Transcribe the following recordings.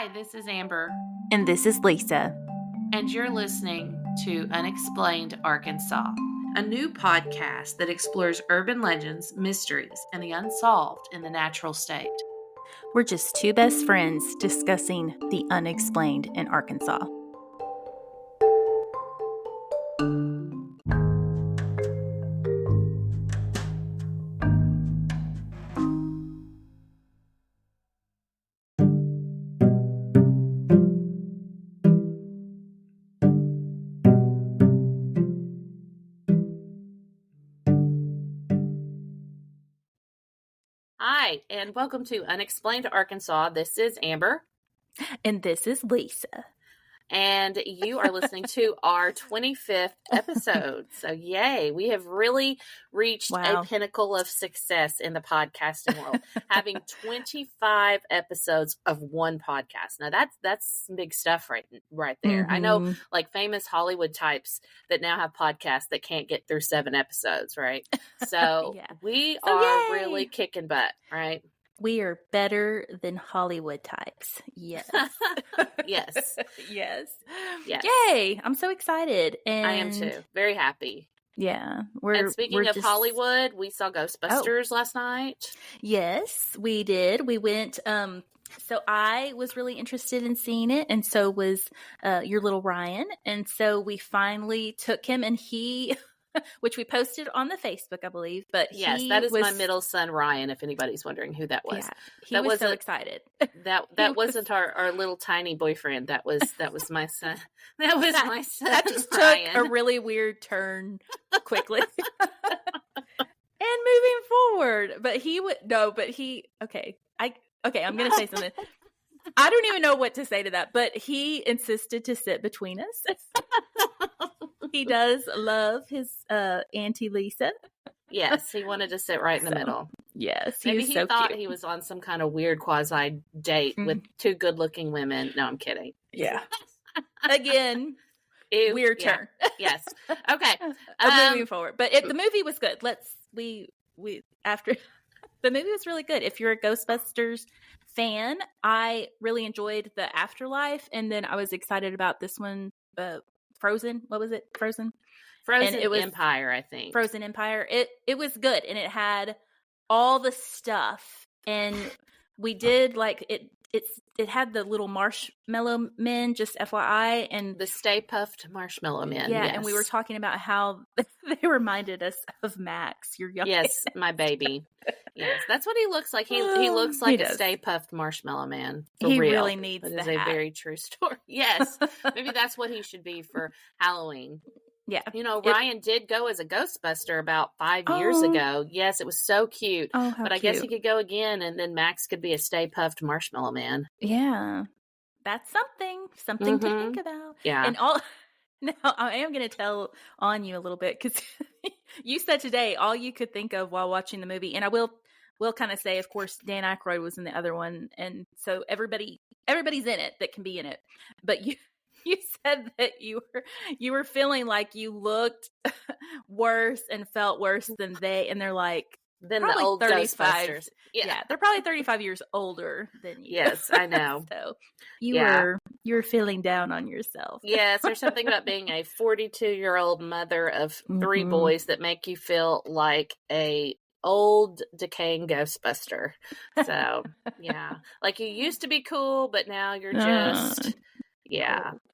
Hi, this is Amber. And this is Lisa. And you're listening to Unexplained Arkansas, a new podcast that explores urban legends, mysteries, and the unsolved in the natural state. We're just two best friends discussing the unexplained in Arkansas. Hi, and welcome to Unexplained Arkansas. This is Amber. And this is Lisa. And you are listening to our 25th episode. So yay, we have really reached a pinnacle of success in the podcasting world, having 25 episodes of one podcast. Now that's some big stuff right there. I know like famous Hollywood types that now have podcasts that can't get through 7 episodes, right? So we are really kicking butt, right? We are better than Hollywood types. Yes. Yes. Yes. Yes. Yay. I'm so excited. And I am too. Very happy. Yeah. And speaking of Hollywood, we saw Ghostbusters last night. Yes, we did. We went, so I was really interested in seeing it, and so was your little Ryan. And so we finally took him, and he... which we posted on the Facebook, I believe. But yes, that is my middle son, Ryan, if anybody's wondering who that was. Yeah, he was so excited. That wasn't our little tiny boyfriend. That was my son. That was my son. That just Ryan. Took a really weird turn quickly. And moving forward. But I'm going to say something. I don't even know what to say to that, but he insisted to sit between us. He does love his Auntie Lisa. Yes, he wanted to sit right in the middle. Yes, maybe he so thought cute. He was on some kind of weird quasi date with 2 good-looking women. No, I'm kidding. Yeah. Again, weird turn. Yes. Okay. Moving forward, but the movie was good. After the movie was really good. If you're a Ghostbusters fan, I really enjoyed the Afterlife, and then I was excited about this one. Frozen. What was it? Frozen Empire, I think. Frozen Empire. It was good, and it had all the stuff. And we did like it. It had the little marshmallow men, just FYI, and the Stay Puffed Marshmallow Men. Yeah, yes. And we were talking about how they reminded us of Max, your young. Yes, my baby. Yes, that's what he looks like. He looks like a Stay Puffed Marshmallow Man. He real. Really needs that. That is a very true story. Yes, maybe that's what he should be for Halloween. Yeah. Ryan did go as a Ghostbuster about 5 years ago. Yes, it was so cute. Oh, but I guess he could go again, and then Max could be a Stay Puffed Marshmallow Man. Yeah. That's something to think about. Yeah. And now I am going to tell on you a little bit, because you said today all you could think of while watching the movie, and I will kind of say, of course, Dan Aykroyd was in the other one, and so everybody's in it that can be in it. But you said that you were feeling like you looked worse and felt worse than they're like than the old 35. Ghostbusters. Yeah, they're probably 35 years older than you. Yes, I know. So you were feeling down on yourself. Yes, there's something about being a 42-year-old mother of 3 boys that make you feel like a old decaying Ghostbuster. So yeah, like you used to be cool, but now you're just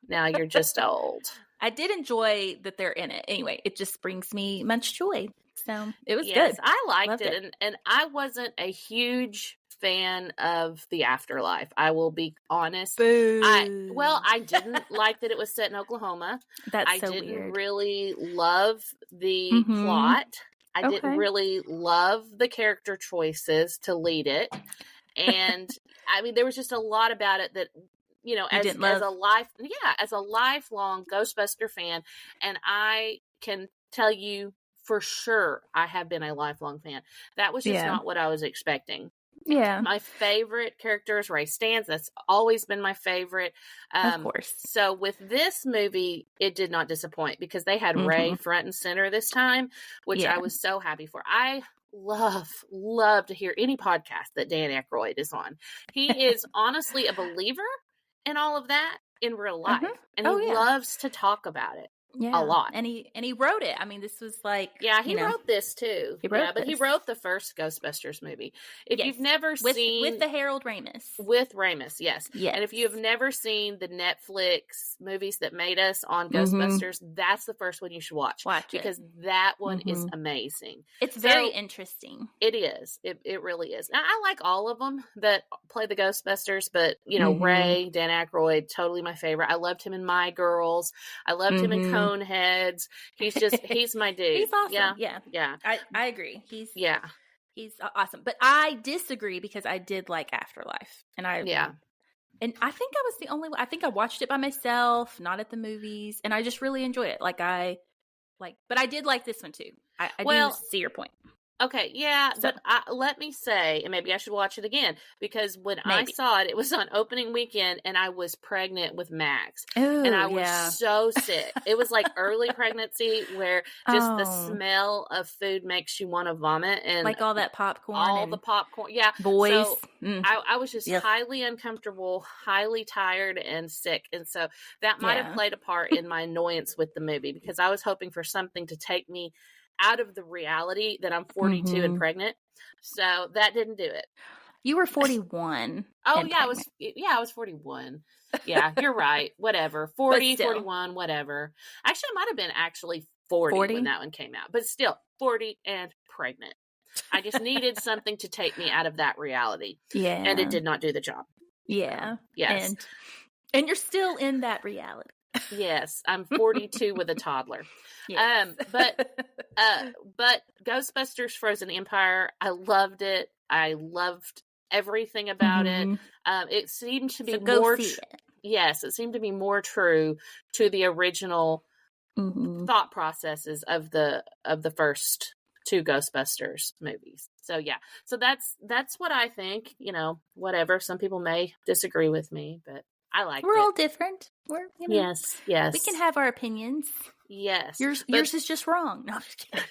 now you're just old. I did enjoy that they're in it. Anyway, it just brings me much joy. So it was good. I liked it. And I wasn't a huge fan of the Afterlife. I will be honest. Boo. I didn't like that it was set in Oklahoma. That's I so didn't weird. really love the plot. I didn't really love the character choices to lead it. And I mean, there was just a lot about it that, as a lifelong Ghostbuster fan, and I can tell you for sure I have been a lifelong fan. That was just not what I was expecting. Yeah. My favorite character is Ray Stantz. That's always been my favorite. Of course. So with this movie, it did not disappoint because they had Ray front and center this time, which I was so happy for. I love to hear any podcast that Dan Aykroyd is on. He is honestly a believer. and all of that in real life. And he loves to talk about it. Yeah. A lot. And he wrote it. I mean, this was like... Yeah, he wrote this too. He wrote the first Ghostbusters movie. If you've never seen... With the Harold Ramis. With Ramis, yes. And if you have never seen the Netflix movies that made us on Ghostbusters, that's the first one you should watch. Because that one is amazing. It's very interesting. It is. It really is. Now, I like all of them that play the Ghostbusters, but, you know, Ray, Dan Aykroyd, totally my favorite. I loved him in My Girls. I loved him in Coneheads. He's my dude. He's awesome. Yeah. I agree. He's awesome. But I disagree because I did like Afterlife. And I think I was the only one. I think I watched it by myself, not at the movies, and I just really enjoy it. But I did like this one too. I do see your point. Okay, yeah, so, but let me say, and maybe I should watch it again, because when I saw it, it was on opening weekend, and I was pregnant with Max. Ooh, and I was so sick. It was like early pregnancy, where just the smell of food makes you want to vomit. And like all that popcorn. All the popcorn, Boys. So I was just highly uncomfortable, highly tired, and sick. And so that might have played a part in my annoyance with the movie, because I was hoping for something to take me out of the reality that I'm 42 and pregnant. So that didn't do it. You were 41. Oh yeah, I was 41. Yeah, you're right. Whatever. 40, 41, whatever. Actually, I might have been 40 when that one came out. But still, 40 and pregnant. I just needed something to take me out of that reality. Yeah. And it did not do the job. Yeah. Yes. And you're still in that reality. Yes, I'm 42 with a toddler. Yes. But Ghostbusters Frozen Empire, I loved it. I loved everything about it. It seemed to be more yes, it seemed to be more true to the original thought processes of the first two Ghostbusters movies. So yeah. So that's what I think, you know, whatever. Some people may disagree with me, but I like it. We're all different. We're, you know, yes. We can have our opinions. Yes. Yours is just wrong. No, I'm just kidding.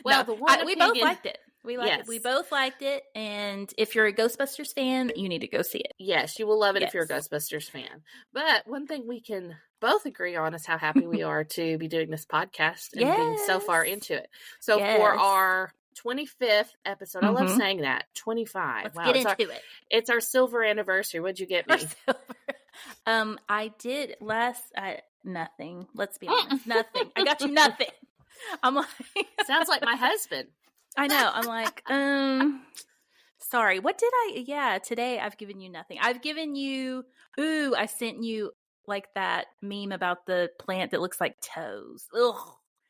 Well, we both liked it. We both liked it. And if you're a Ghostbusters fan, you need to go see it. Yes, you will love it if you're a Ghostbusters fan. But one thing we can both agree on is how happy we are to be doing this podcast and being so far into it. So for our 25th episode, I love saying that, 25. Let's get into it. It's our silver anniversary. What'd you get me? I did nothing. Let's be honest. Nothing. I got you nothing. I'm like... Sounds like my husband. I know. I'm like, sorry. What did I... Yeah, today I've given you nothing. I've given you... Ooh, I sent you like that meme about the plant that looks like toes. Ugh.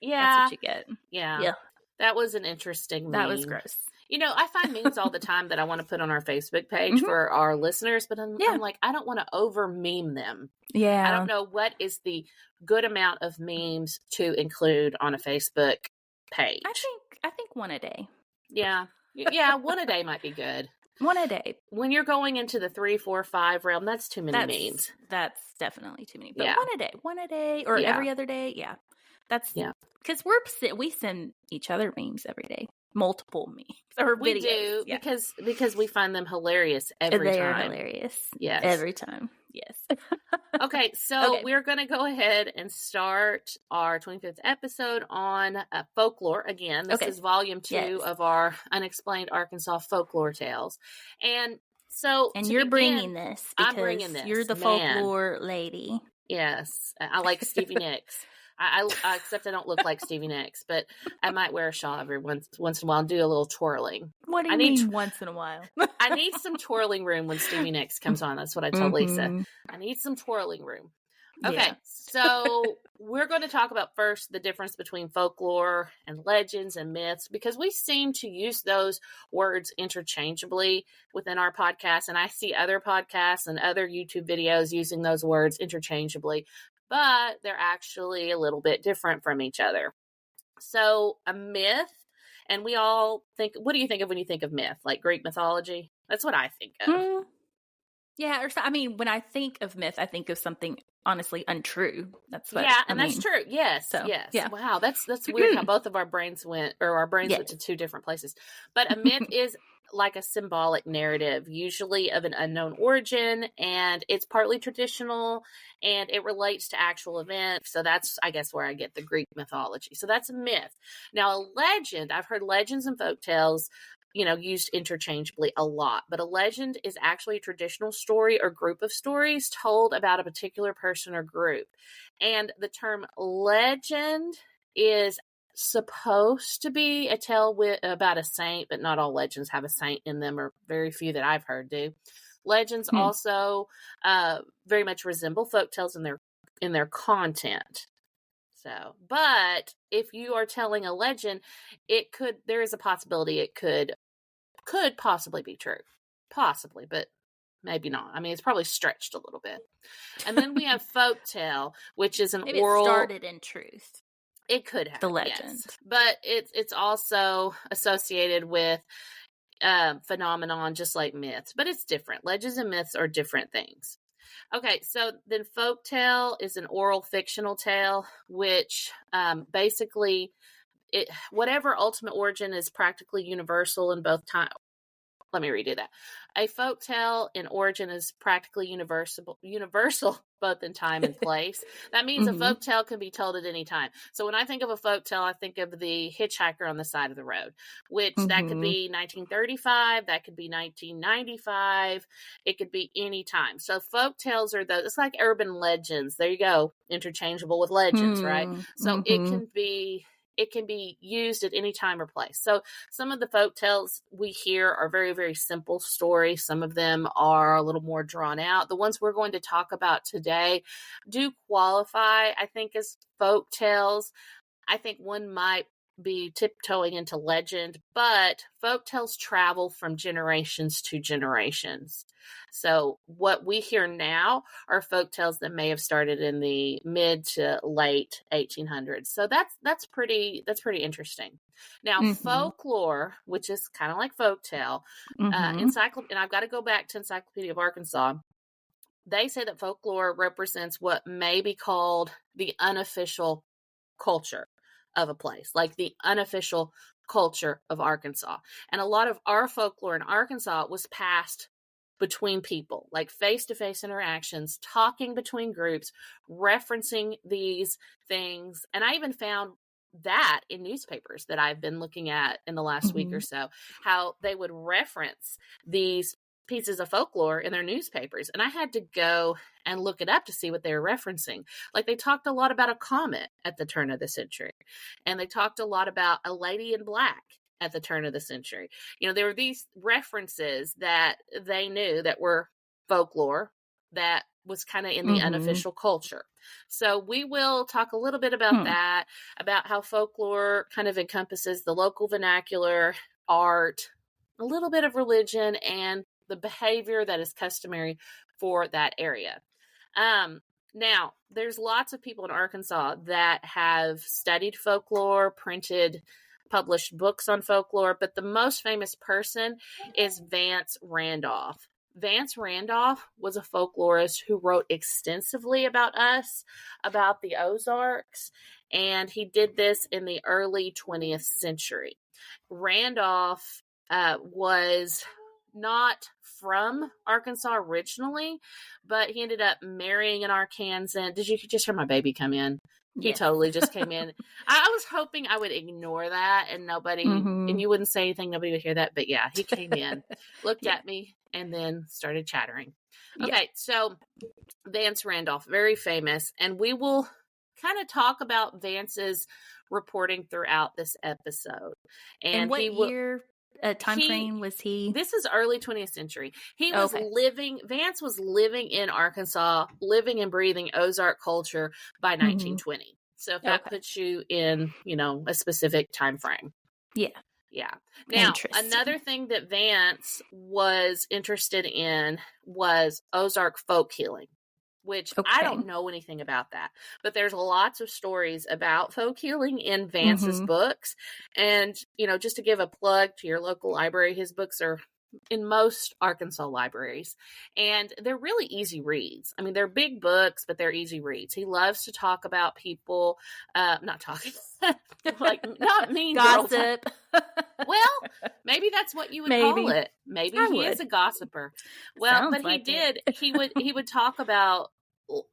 Yeah. That's what you get. Yeah. That was an interesting meme. That was gross. You know, I find memes all the time that I want to put on our Facebook page for our listeners, but I'm like, I don't want to over meme them. Yeah. I don't know what is the good amount of memes to include on a Facebook page. I think one a day. Yeah. Yeah, one a day might be good. One a day. When you're going into the 3, 4, 5 realm, that's too many memes. That's definitely too many. But one a day or every other day. Yeah. Because we send each other memes every day. Multiple memes or videos. We do because we find them hilarious every time. They are hilarious. Yes. Every time. Yes. Okay, so we're going to go ahead and start our 25th episode on Folklore. Again, this is volume 2 of our Unexplained Arkansas Folklore Tales. And so you're bringing this because I'm bringing this. You're the folklore lady. Yes. I like Stevie Nicks. I except I don't look like Stevie Nicks, but I might wear a shawl every once in a while and do a little twirling. What do you mean once in a while? I need some twirling room when Stevie Nicks comes on. That's what I told Lisa. I need some twirling room. Okay, so we're going to talk about first the difference between folklore and legends and myths, because we seem to use those words interchangeably within our podcast, and I see other podcasts and other YouTube videos using those words interchangeably, but they're actually a little bit different from each other. So a myth, and we all think, what do you think of when you think of myth? Like Greek mythology? That's what I think of. Yeah, when I think of myth, I think of something honestly untrue. That's what that's true. Yes, yes. Yeah. Wow, that's weird how both of our brains went to two different places. But a myth is like a symbolic narrative, usually of an unknown origin, and it's partly traditional, and it relates to actual events. So that's, I guess, where I get the Greek mythology. So that's a myth. Now, a legend, I've heard legends and folktales, used interchangeably a lot, but a legend is actually a traditional story or group of stories told about a particular person or group. And the term legend is supposed to be a tale about a saint, but not all legends have a saint in them, or very few that I've heard do. Legends also very much resemble folktales in their content. So, but if you are telling a legend, there is a possibility it could possibly be true. Possibly, but maybe not. I mean, it's probably stretched a little bit. And then we have folktale, which is an maybe oral. It started in truth. It could have the legend, yes. But it's also associated with phenomenon, just like myths, but it's different. Legends and myths are different things. Okay, so then folktale is an oral fictional tale, which basically, whatever ultimate origin is practically universal in both time. Let me redo that. A folktale in origin is practically universal both in time and place. That means a folktale can be told at any time. So when I think of a folktale, I think of the hitchhiker on the side of the road, which that could be 1935, that could be 1995, it could be any time. So folktales are those. It's like urban legends. There you go, interchangeable with legends, right? So it can be used at any time or place. So some of the folk tales we hear are very, very simple stories. Some of them are a little more drawn out. The ones we're going to talk about today do qualify, I think, as folk tales. I think one might be tiptoeing into legend, but folk tales travel from generations to generations. So what we hear now are folk tales that may have started in the mid to late 1800s. So that's pretty interesting. Now, folklore, which is kind of like folk tale, and I've got to go back to Encyclopedia of Arkansas. They say that folklore represents what may be called the unofficial culture of a place, like the unofficial culture of Arkansas. And a lot of our folklore in Arkansas was passed between people, like face-to-face interactions, talking between groups, referencing these things. And I even found that in newspapers that I've been looking at in the last week or so, how they would reference these pieces of folklore in their newspapers. And I had to go and look it up to see what they were referencing. Like, they talked a lot about a comet at the turn of the century. And they talked a lot about a lady in black at the turn of the century. There were these references that they knew that were folklore that was kind of in the unofficial culture. So we will talk a little bit about that, about how folklore kind of encompasses the local vernacular, art, a little bit of religion, and the behavior that is customary for that area. Now, there's lots of people in Arkansas that have studied folklore, published books on folklore, but the most famous person is Vance Randolph. Vance Randolph was a folklorist who wrote extensively about the Ozarks, and he did this in the early 20th century. Randolph was not from Arkansas originally, but he ended up marrying an Arkansan. Did you just hear my baby come in? He totally just came in. I was hoping I would ignore that and nobody, and you wouldn't say anything, nobody would hear that. But yeah, he came in, looked at me, and then started chattering. Okay, so Vance Randolph, very famous, and we will kind of talk about Vance's reporting throughout this episode. And what year? Time frame was he? This is early 20th century. Vance was living in Arkansas, living and breathing Ozark culture by 1920. So if that puts you in, a specific time frame. Yeah. Now, another thing that Vance was interested in was Ozark folk healing, which I don't know anything about that, but there's lots of stories about folk healing in Vance's books. And, just to give a plug to your local library, his books are in most Arkansas libraries, and they're really easy reads. I mean, they're big books, but they're easy reads. He loves to talk about people, not talking, like not mean gossip. Well, maybe that's what you would call it. Maybe he is a gossiper. Well, Sounds but like he would talk about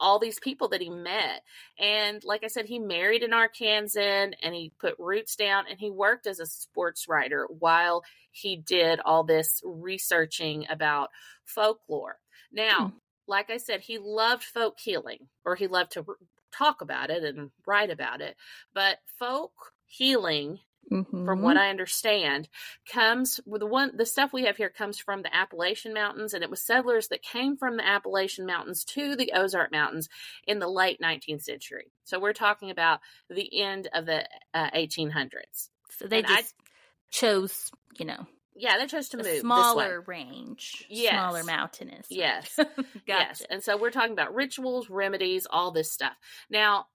all these people that he met. And like I said, he married an Arkansan and he put roots down, and he worked as a sports writer while he did all this researching about folklore. Now, like I said, he loved folk healing, or he loved to talk about it and write about it. But folk healing, from what I understand, comes with the stuff we have here comes from the Appalachian Mountains, and it was settlers that came from the Appalachian Mountains to the Ozark Mountains in the late 19th century. So we're talking about the end of the 1800s. So they chose, Yeah, they chose to move smaller range, smaller mountainous. Yes. Gotcha. Yes. And so we're talking about rituals, remedies, all this stuff. Now,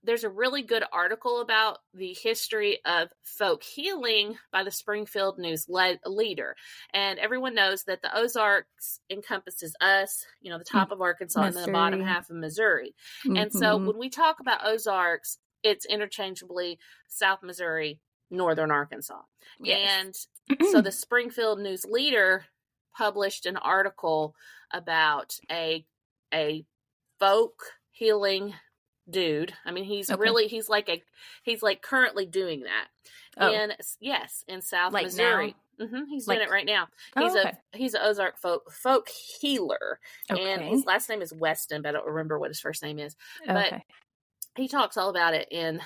there's a really good article about the history of folk healing by the Springfield News Leader. And everyone knows that the Ozarks encompasses us, the top of Arkansas, Missouri, and then the bottom half of Missouri. And so when we talk about Ozarks, it's interchangeably South Missouri, Northern Arkansas. Yes. And so the Springfield News Leader published an article about a folk healing dude. I mean, he's like currently doing that. And in South Missouri. He's doing it right now. He's an Ozark folk healer. And his last name is Weston, but I don't remember what his first name is. But he talks all about it in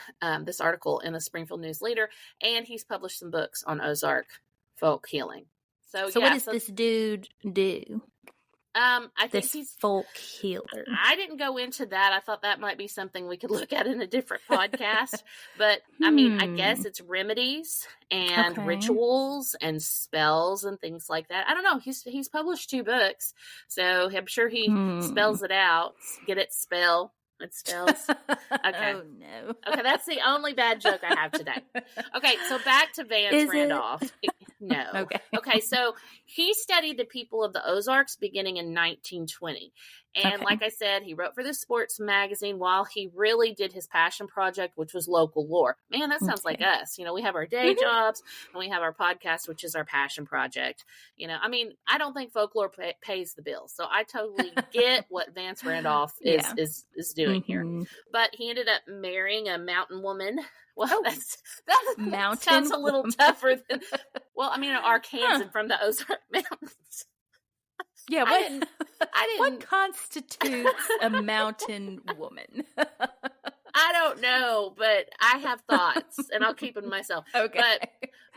this article in the Springfield News Leader, and he's published some books on Ozark folk healing. So what does this dude do? I think he's folk healer. I didn't go into that. I thought that might be something we could look at in a different podcast. But I mean, I guess it's remedies and rituals and spells and things like that. I don't know. He's published 2 books, so I'm sure he spells it out. Get it? Spell. It spells. Okay. Oh, no. Okay, that's the only bad joke I have today. Okay, so back to Vance Randolph. No. Okay, so he studied the people of the Ozarks beginning in 1920. And like I said, he wrote for this sports magazine while he really did his passion project, which was local lore. Man, that sounds like us. We have our day jobs and we have our podcast, which is our passion project. I mean, I don't think folklore pays the bills. So I totally get what Vance Randolph is doing here. But he ended up marrying a mountain woman. Well, that mountain sounds a little tougher than, an Arkansan from the Ozark Mountains. Yeah, I didn't. What constitutes a mountain woman? I don't know, but I have thoughts, and I'll keep them to myself. Okay.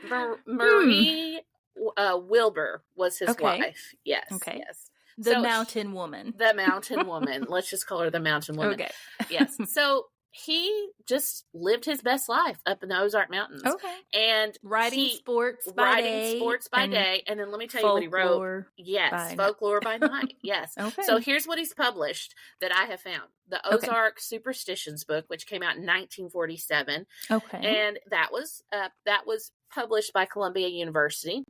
But Marie Wilbur was his wife. Yes. Okay. Yes. The mountain woman. The mountain woman. Let's just call her the mountain woman. Okay. Yes. So he just lived his best life up in the Ozark Mountains. Okay. And writing sports by day. And then let me tell you what he wrote. Yes. Folklore by night. Yes. Okay. So here's what he's published that I have found. The Ozark Superstitions book, which came out in 1947. Okay. And that was published by Columbia University.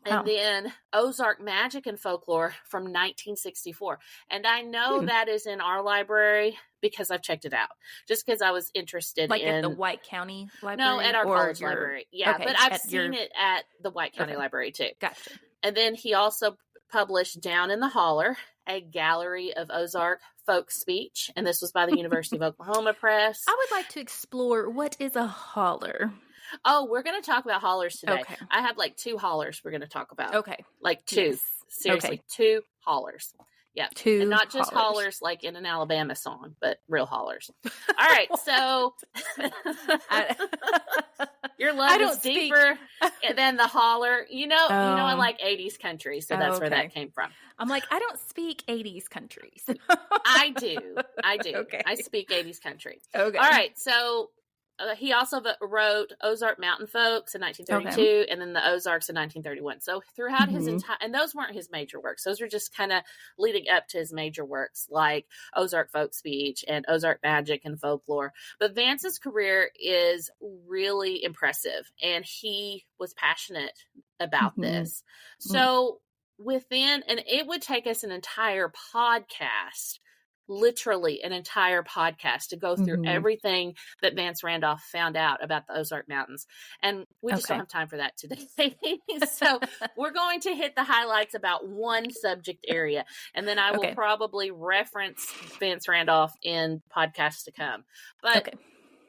And then Ozark Magic and Folklore from 1964. And I know that is in our library because I've checked it out. Just because I was interested in... at the White County Library? No, at our college library. Yeah, but I've seen it at the White County Library too. Gotcha. And then he also published Down in the Holler, a gallery of Ozark folk speech. And this was by the University of Oklahoma Press. I would like to explore what is a holler. Oh, we're going to talk about hollers today. Okay. I have 2 hollers we're going to talk about. Okay. 2. Yes. Seriously, 2 hollers. Yeah. 2 and not just hollers like in an Alabama song, but real hollers. All right. So your love is deeper than the holler. I like 80s country, so that's where that came from. I'm like, I don't speak 80s countries. I do. Okay. I speak 80s country. Okay. All right. So he also wrote Ozark Mountain Folks in 1932 and then the Ozarks in 1931. So throughout his entire, and those weren't his major works. Those were just kind of leading up to his major works like Ozark Folk Speech and Ozark Magic and Folklore. But Vance's career is really impressive, and he was passionate about this. So and it would take us an entire podcast, literally an entire podcast, to go through everything that Vance Randolph found out about the Ozark Mountains. And we just don't have time for that today. So we're going to hit the highlights about one subject area, and then I will probably reference Vance Randolph in podcasts to come. But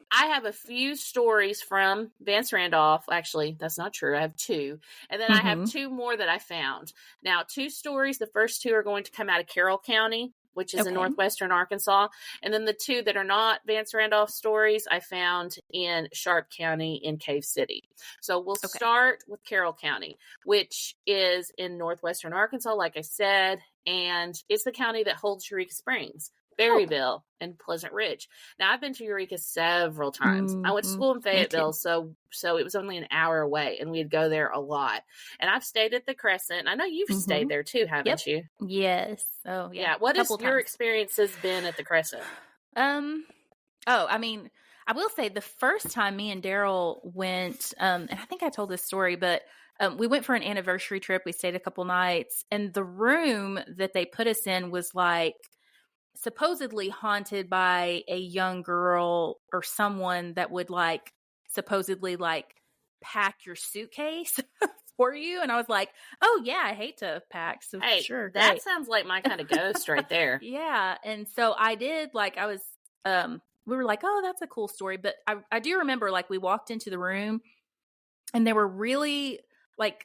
I have a few stories from Vance Randolph. Actually, that's not true. I have two. And then I have two more that I found. Now, two stories. The first two are going to come out of Carroll County, which is in northwestern Arkansas. And then the two that are not Vance Randolph stories, I found in Sharp County in Cave City. So we'll start with Carroll County, which is in northwestern Arkansas, like I said, and it's the county that holds Eureka Springs, Berryville, and Pleasant Ridge. Now, I've been to Eureka several times. I went to school in Fayetteville, so it was only an hour away, and we'd go there a lot. And I've stayed at the Crescent. I know you've stayed there too, haven't you? Yes. Oh, yeah. What has your experiences been at the Crescent? I mean, I will say the first time me and Daryl went, and I think I told this story, but we went for an anniversary trip. We stayed a couple nights, and the room that they put us in was like supposedly haunted by a young girl or someone that would like supposedly like pack your suitcase for you. And I was like, oh yeah, I hate to pack. So hey, sure. That great. sounds like my kind of ghost right there. Yeah. And so I did, like, I was, we were like, oh, that's a cool story. But I do remember, like, we walked into the room and there were really, like,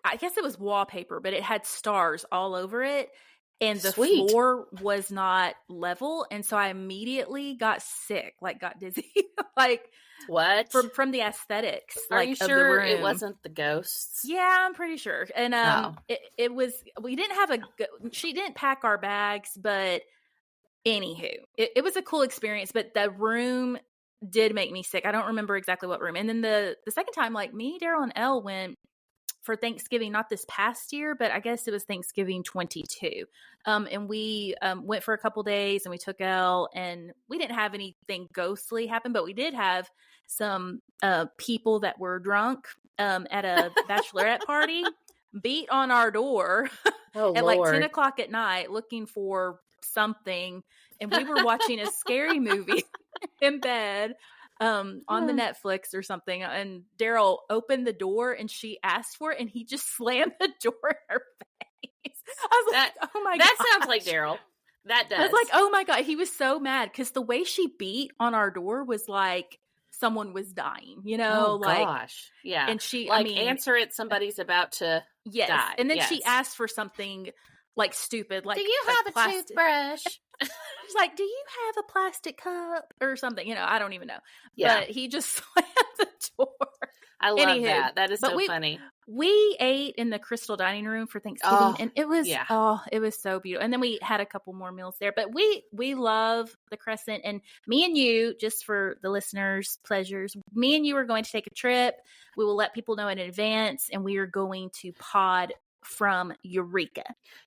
I guess it was wallpaper, but it had stars all over it. And the floor was not level. And so I immediately got sick, like got dizzy, like what from the aesthetics. Are like, you of sure the room. It wasn't the ghosts? Yeah, I'm pretty sure. And it was, we didn't have she didn't pack our bags, but anywho, it was a cool experience, but the room did make me sick. I don't remember exactly what room. And then the second time, like me, Daryl, and Elle went for Thanksgiving, not this past year, but I guess it was Thanksgiving 22. And we went for a couple days and we took Elle, and we didn't have anything ghostly happen, but we did have some people that were drunk at a bachelorette party beat on our door at like 10 o'clock at night looking for something. And we were watching a scary movie in bed on the Netflix or something, and Daryl opened the door and she asked for it, and he just slammed the door in her face. I was like, oh my god, that sounds like Daryl. That does. I was like, oh my god, he was so mad because the way she beat on our door was like someone was dying, you know? Oh like, gosh, yeah. And she, like, answer it, somebody's about to die. And then she asked for something like stupid, like, do you have a toothbrush? She's like, do you have a plastic cup or something? You know, I don't even know. Yeah. But he just slammed the door. I love that. That is so funny. We ate in the Crystal Dining Room for Thanksgiving, and it was it was so beautiful. And then we had a couple more meals there. But we love the Crescent, and me and you, just for the listeners' pleasures, me and you are going to take a trip. We will let people know in advance, and we are going to pod from Eureka.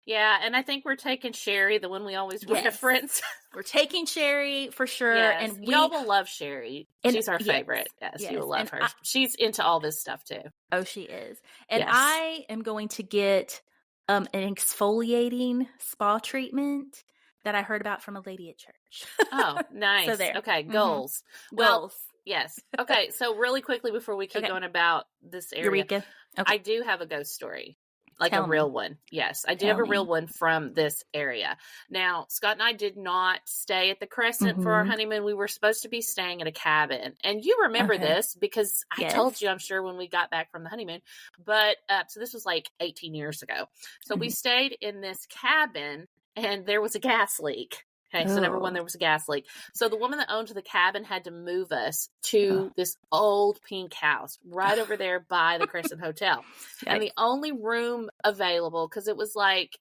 Yeah, and I think we're taking Sherry, the one we always reference. We're taking Sherry for sure. Yes. And y'all will love Sherry. She's our favorite. Yes, you will love her. She's into all this stuff too. Oh, she is. And I am going to get an exfoliating spa treatment that I heard about from a lady at church. Oh, nice. So there. Okay, goals. Well, yes. Okay, so really quickly before we keep going about this area, Eureka. Okay. I do have a ghost story. Like a real one. Yes, I do have a real one from this area. Now, Scott and I did not stay at the Crescent for our honeymoon. We were supposed to be staying at a cabin. And you remember this because I told you, I'm sure, when we got back from the honeymoon. But so this was like 18 years ago. So we stayed in this cabin and there was a gas leak. Okay, so number one, there was a gas leak. So the woman that owned the cabin had to move us to this old pink house right over there by the Crescent Hotel. And the only room available, because it was like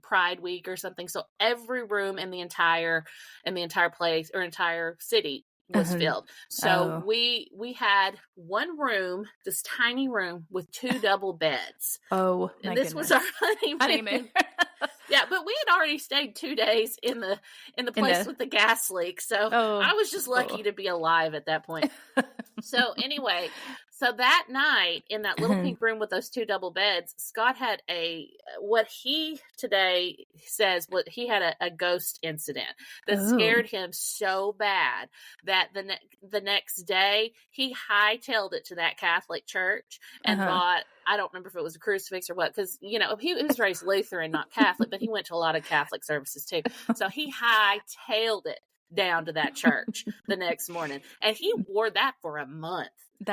Pride Week or something. So every room in the entire place or entire city was filled. So we had one room, this tiny room with two double beds. Oh, and this was our honeymoon. Yeah, but we had already stayed 2 days in the place with the gas leak. So I was just lucky to be alive at that point. So anyway, so that night in that little pink room with those 2 double beds, Scott had what he today says, he had a ghost incident that scared him so bad that the next day he hightailed it to that Catholic church and bought, I don't remember if it was a crucifix or what, because, he was raised Lutheran, not Catholic, but he went to a lot of Catholic services too. So he hightailed it down to that church the next morning, and he wore that for a month.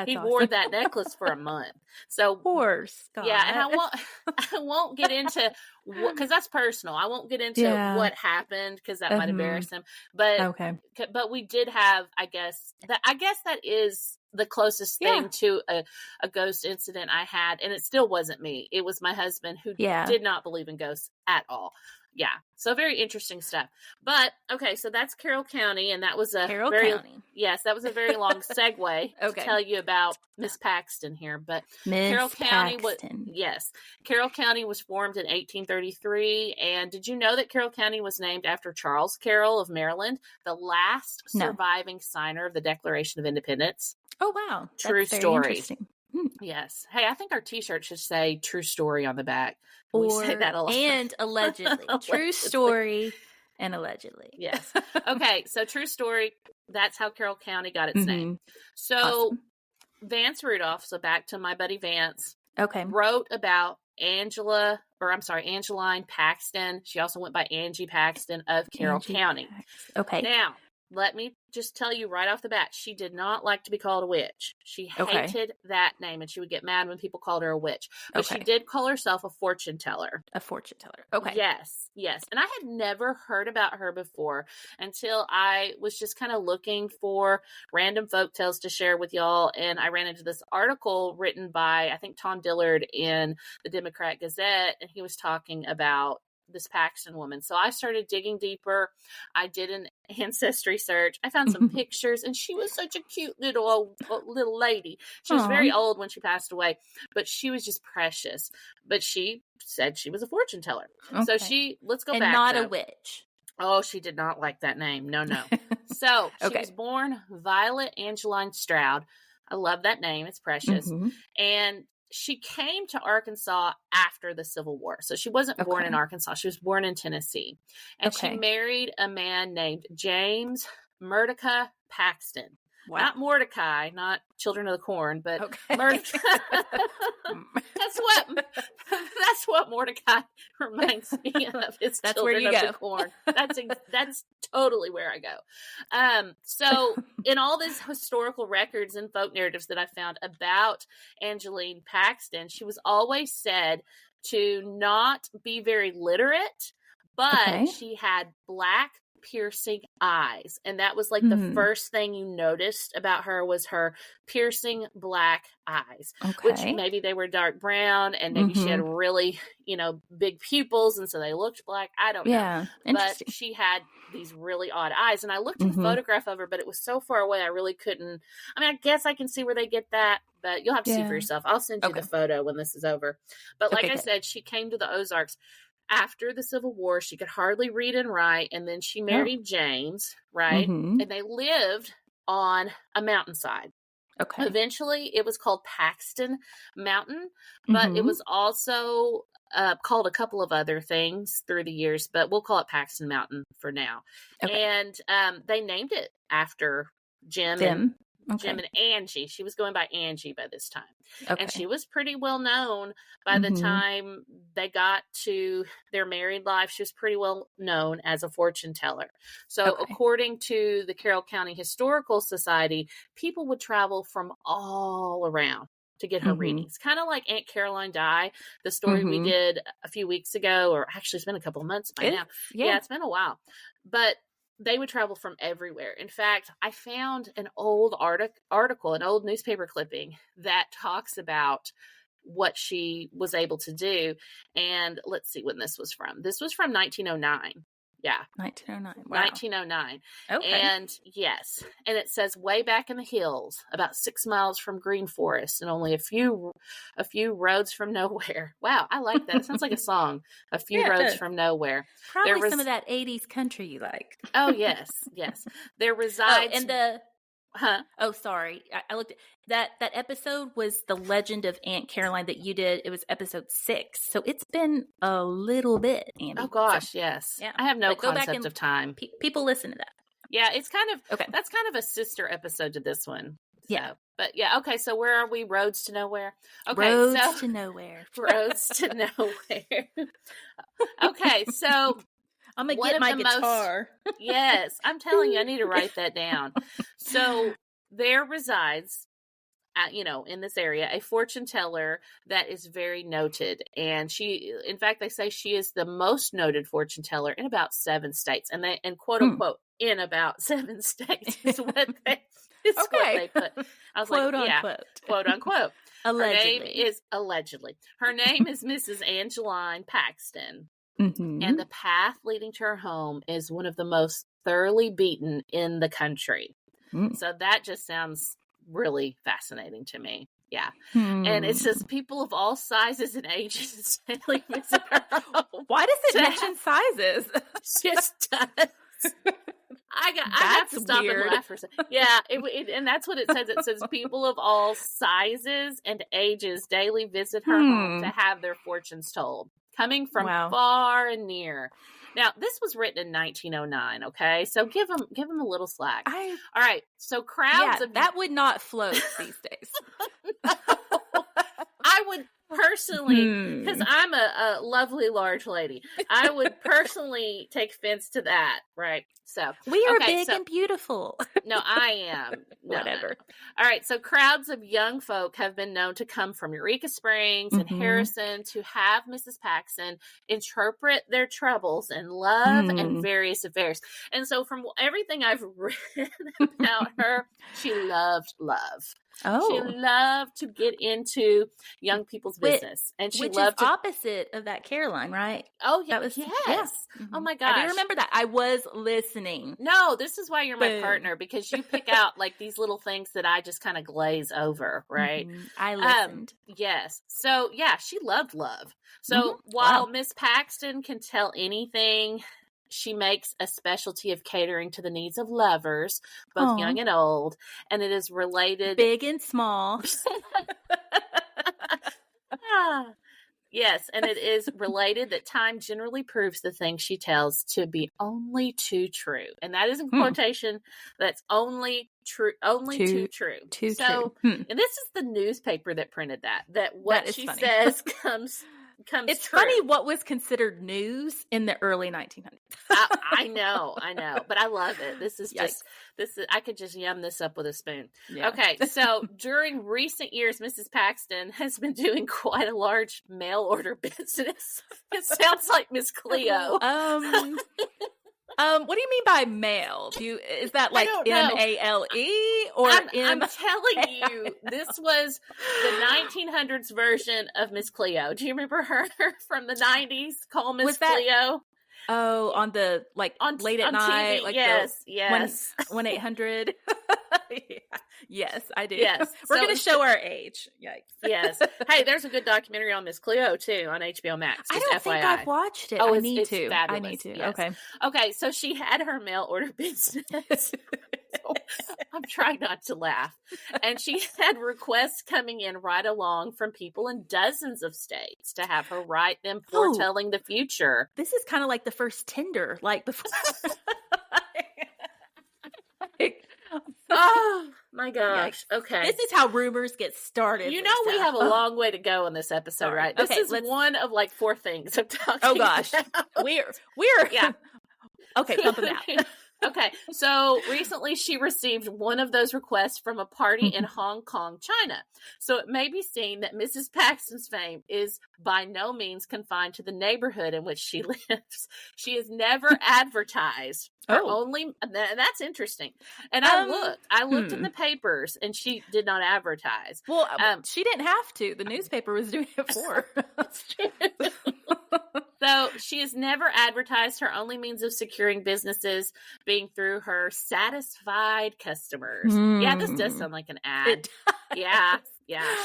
He wore that necklace for a month. So poor Scott. Yeah, and I won't get into, because that's personal. I won't get into what happened because that might embarrass him. But we did have, I guess that is the closest thing to a ghost incident I had, and it still wasn't me. It was my husband who did not believe in ghosts at all. Yeah. So very interesting stuff. But okay, so that's Carroll County, and that was a Yes, that was a very long segue to tell you about Miss Paxton here. But Carroll County Carroll County was formed in 1833. And did you know that Carroll County was named after Charles Carroll of Maryland, the last surviving signer of the Declaration of Independence? Oh wow. True story. Yes. Hey, I think our t-shirt should say true story on the back. We say that a lot. And allegedly. True story and allegedly. Yes. Okay. So true story. That's how Carroll County got its name. So Vance Rudolph, so back to my buddy Vance, wrote about Angeline Paxton. She also went by Angie Paxton of Carroll County. Okay. Now, let me just tell you right off the bat, she did not like to be called a witch. She hated that name, and she would get mad when people called her a witch. But she did call herself a fortune teller. A fortune teller. Okay. Yes. And I had never heard about her before until I was just kind of looking for random folk tales to share with y'all. And I ran into this article written by, I think, Tom Dillard in the Democrat Gazette, and he was talking about this Paxton woman. So I started digging deeper. I did an ancestry search. I found some pictures, and she was such a cute little lady. She was very old when she passed away, but she was just precious. But she said she was a fortune teller. So let's go back. And not a witch. Oh, she did not like that name. No. So she was born Violet Angeline Stroud. I love that name. It's precious. And she came to Arkansas after the Civil War. So she wasn't born in Arkansas. She was born in Tennessee. And she married a man named James Mordecai Paxton. Wow. Not Mordecai, not Children of the Corn, but Mordecai. That's what Mordecai reminds me of. It's that's Children where you of go. the Corn. That's totally where I go. So in all these historical records and folk narratives that I found about Angeline Paxton, she was always said to not be very literate, but she had black piercing eyes, and that was like the first thing you noticed about her was her piercing black eyes, which maybe they were dark brown, and maybe she had really big pupils, and so they looked black. I don't know, but she had these really odd eyes, and I looked at the photograph of her, but it was so far away I really couldn't. I mean, I guess I can see where they get that, but you'll have to see for yourself. I'll send you the photo when this is over. But like I said, she came to the Ozarks after the Civil War. She could hardly read and write, and then she married James, right? And they lived on a mountainside. Eventually, it was called Paxton Mountain, but it was also called a couple of other things through the years, but we'll call it Paxton Mountain for now. And they named it after Jim and Angie. She was going by Angie by this time. And she was pretty well known by the time they got to their married life. She was pretty well known as a fortune teller. So according to the Carroll County Historical Society, people would travel from all around to get her readings. Kind of like Aunt Caroline Dye, the story we did a few weeks ago, or actually it's been a couple of months by now. Yeah, it's been a while. But they would travel from everywhere. In fact, I found an old article, an old newspaper clipping that talks about what she was able to do. And let's see when this was from. This was from 1909. Yeah. 1909. Wow. 1909. And yes. And it says way back in the hills, about 6 miles from Green Forest and only a few roads from nowhere. Wow. I like that. It sounds like a song. A few roads from nowhere. Probably some of that 80s country you like. Oh, yes. Yes. There resides. And Huh? Oh, sorry. I looked at that episode was The Legend of Aunt Caroline that you did. It was episode 6. So it's been a little bit, Andy. Oh gosh, yes. Yeah. I have no But go back concept and of time. People listen to that. Yeah, it's kind of Okay. That's kind of a sister episode to this one. So, Yeah. But yeah, okay, so where are we? Roads to nowhere? Okay, Roads to nowhere. Roads to nowhere. Okay, so I'm going to get my guitar. Yes, I'm telling you, I need to write that down. So there resides, in this area, a fortune teller that is very noted. And in fact, they say she is the most noted fortune teller in about 7 states. And quote unquote, in about 7 states is what they put. I was quote like, unquote. Yeah, quote unquote. Allegedly. Her name is Mrs. Angeline Paxton. Mm-hmm. And the path leading to her home is one of the most thoroughly beaten in the country. So that just sounds really fascinating to me. Yeah. And it says people of all sizes and ages daily visit her home. Why does it mention sizes? Just does. I have to stop and laugh for a second. Yeah, and that's what it says. It says people of all sizes and ages daily visit her home to have their fortunes told, coming from far and near. Now, this was written in 1909, okay? So give them a little slack. All right, so crowds of... that would not float these days. No, I would personally, because I'm a lovely large lady, I would personally take offense to that, right? So we are big and beautiful. No, I am. No, Whatever. No. All right, so crowds of young folk have been known to come from Eureka Springs and Harrison to have Mrs. Paxton interpret their troubles in love and various affairs. And so from everything I've read about her, she loved love. Oh. She loved to get into young people's business. And she loved is opposite of that Caroline, right? Oh, yeah. Yes. Yeah. Oh, my gosh. I do remember that. I was listening. No, this is why you're my partner, because you pick out like these little things that I just kind of glaze over, right? I listened. Yes. So, yeah, she loved love. So while Miss Paxton can tell anything, she makes a specialty of catering to the needs of lovers, both young and old, and it is related... Big and small. Yes, and it is related that time generally proves the things she tells to be only too true. And that is in quotation. That's only true, too true. True. And this is the newspaper that printed that what she says comes it's true. Funny what was considered news in the early 1900s. I know, but I love it. This is I could just yum this up with a spoon. Yeah. Okay, so during recent years, Mrs. Paxton has been doing quite a large mail order business. It sounds like Miss Cleo. What do you mean by mail? Is that like MALE or I'm telling you, this was the 1900s version of Miss Cleo. Do you remember her from the 90s? Call Miss Cleo. Oh, on the late at night, TV. like yes, 1-800. Yes, I do. Yes, we're going to show our age. Yikes. Yes. Hey, there's a good documentary on Miss Cleo too on HBO Max. I don't think I've watched it. Oh, I need to. Fabulous. I need to. Yes. Okay. So she had her mail order business. I'm trying not to laugh. And she had requests coming in right along from people in dozens of states to have her write them foretelling the future. This is kind of like the first Tinder, like before. Oh my gosh. Okay. This is how rumors get started. You know, we have a long way to go in this episode, right? This is one of like 4 things I'm talking about. Oh gosh. We're yeah. Okay, pump them out. Okay, so recently she received one of those requests from a party in Hong Kong, China. So it may be seen that Mrs. Paxton's fame is by no means confined to the neighborhood in which she lives. She is never advertised. And that's interesting. And I looked in the papers, and she did not advertise. Well, she didn't have to. The newspaper was doing it for her. That's true. So she has never advertised. Her only means of securing businesses being through her satisfied customers. Yeah, this does sound like an ad. Yeah.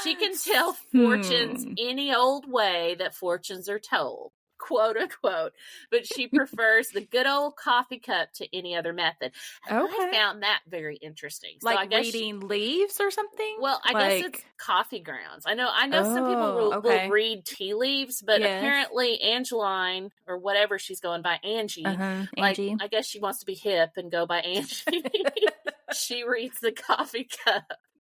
She can tell fortunes any old way that fortunes are told. quote unquote, but she prefers the good old coffee cup to any other method. And I found that very interesting. So like I guess reading leaves or something? Well, I guess it's coffee grounds. I know some people will read tea leaves, but apparently Angeline, or whatever she's going by, Angie, Angie. I guess she wants to be hip and go by Angie. She reads the coffee cup.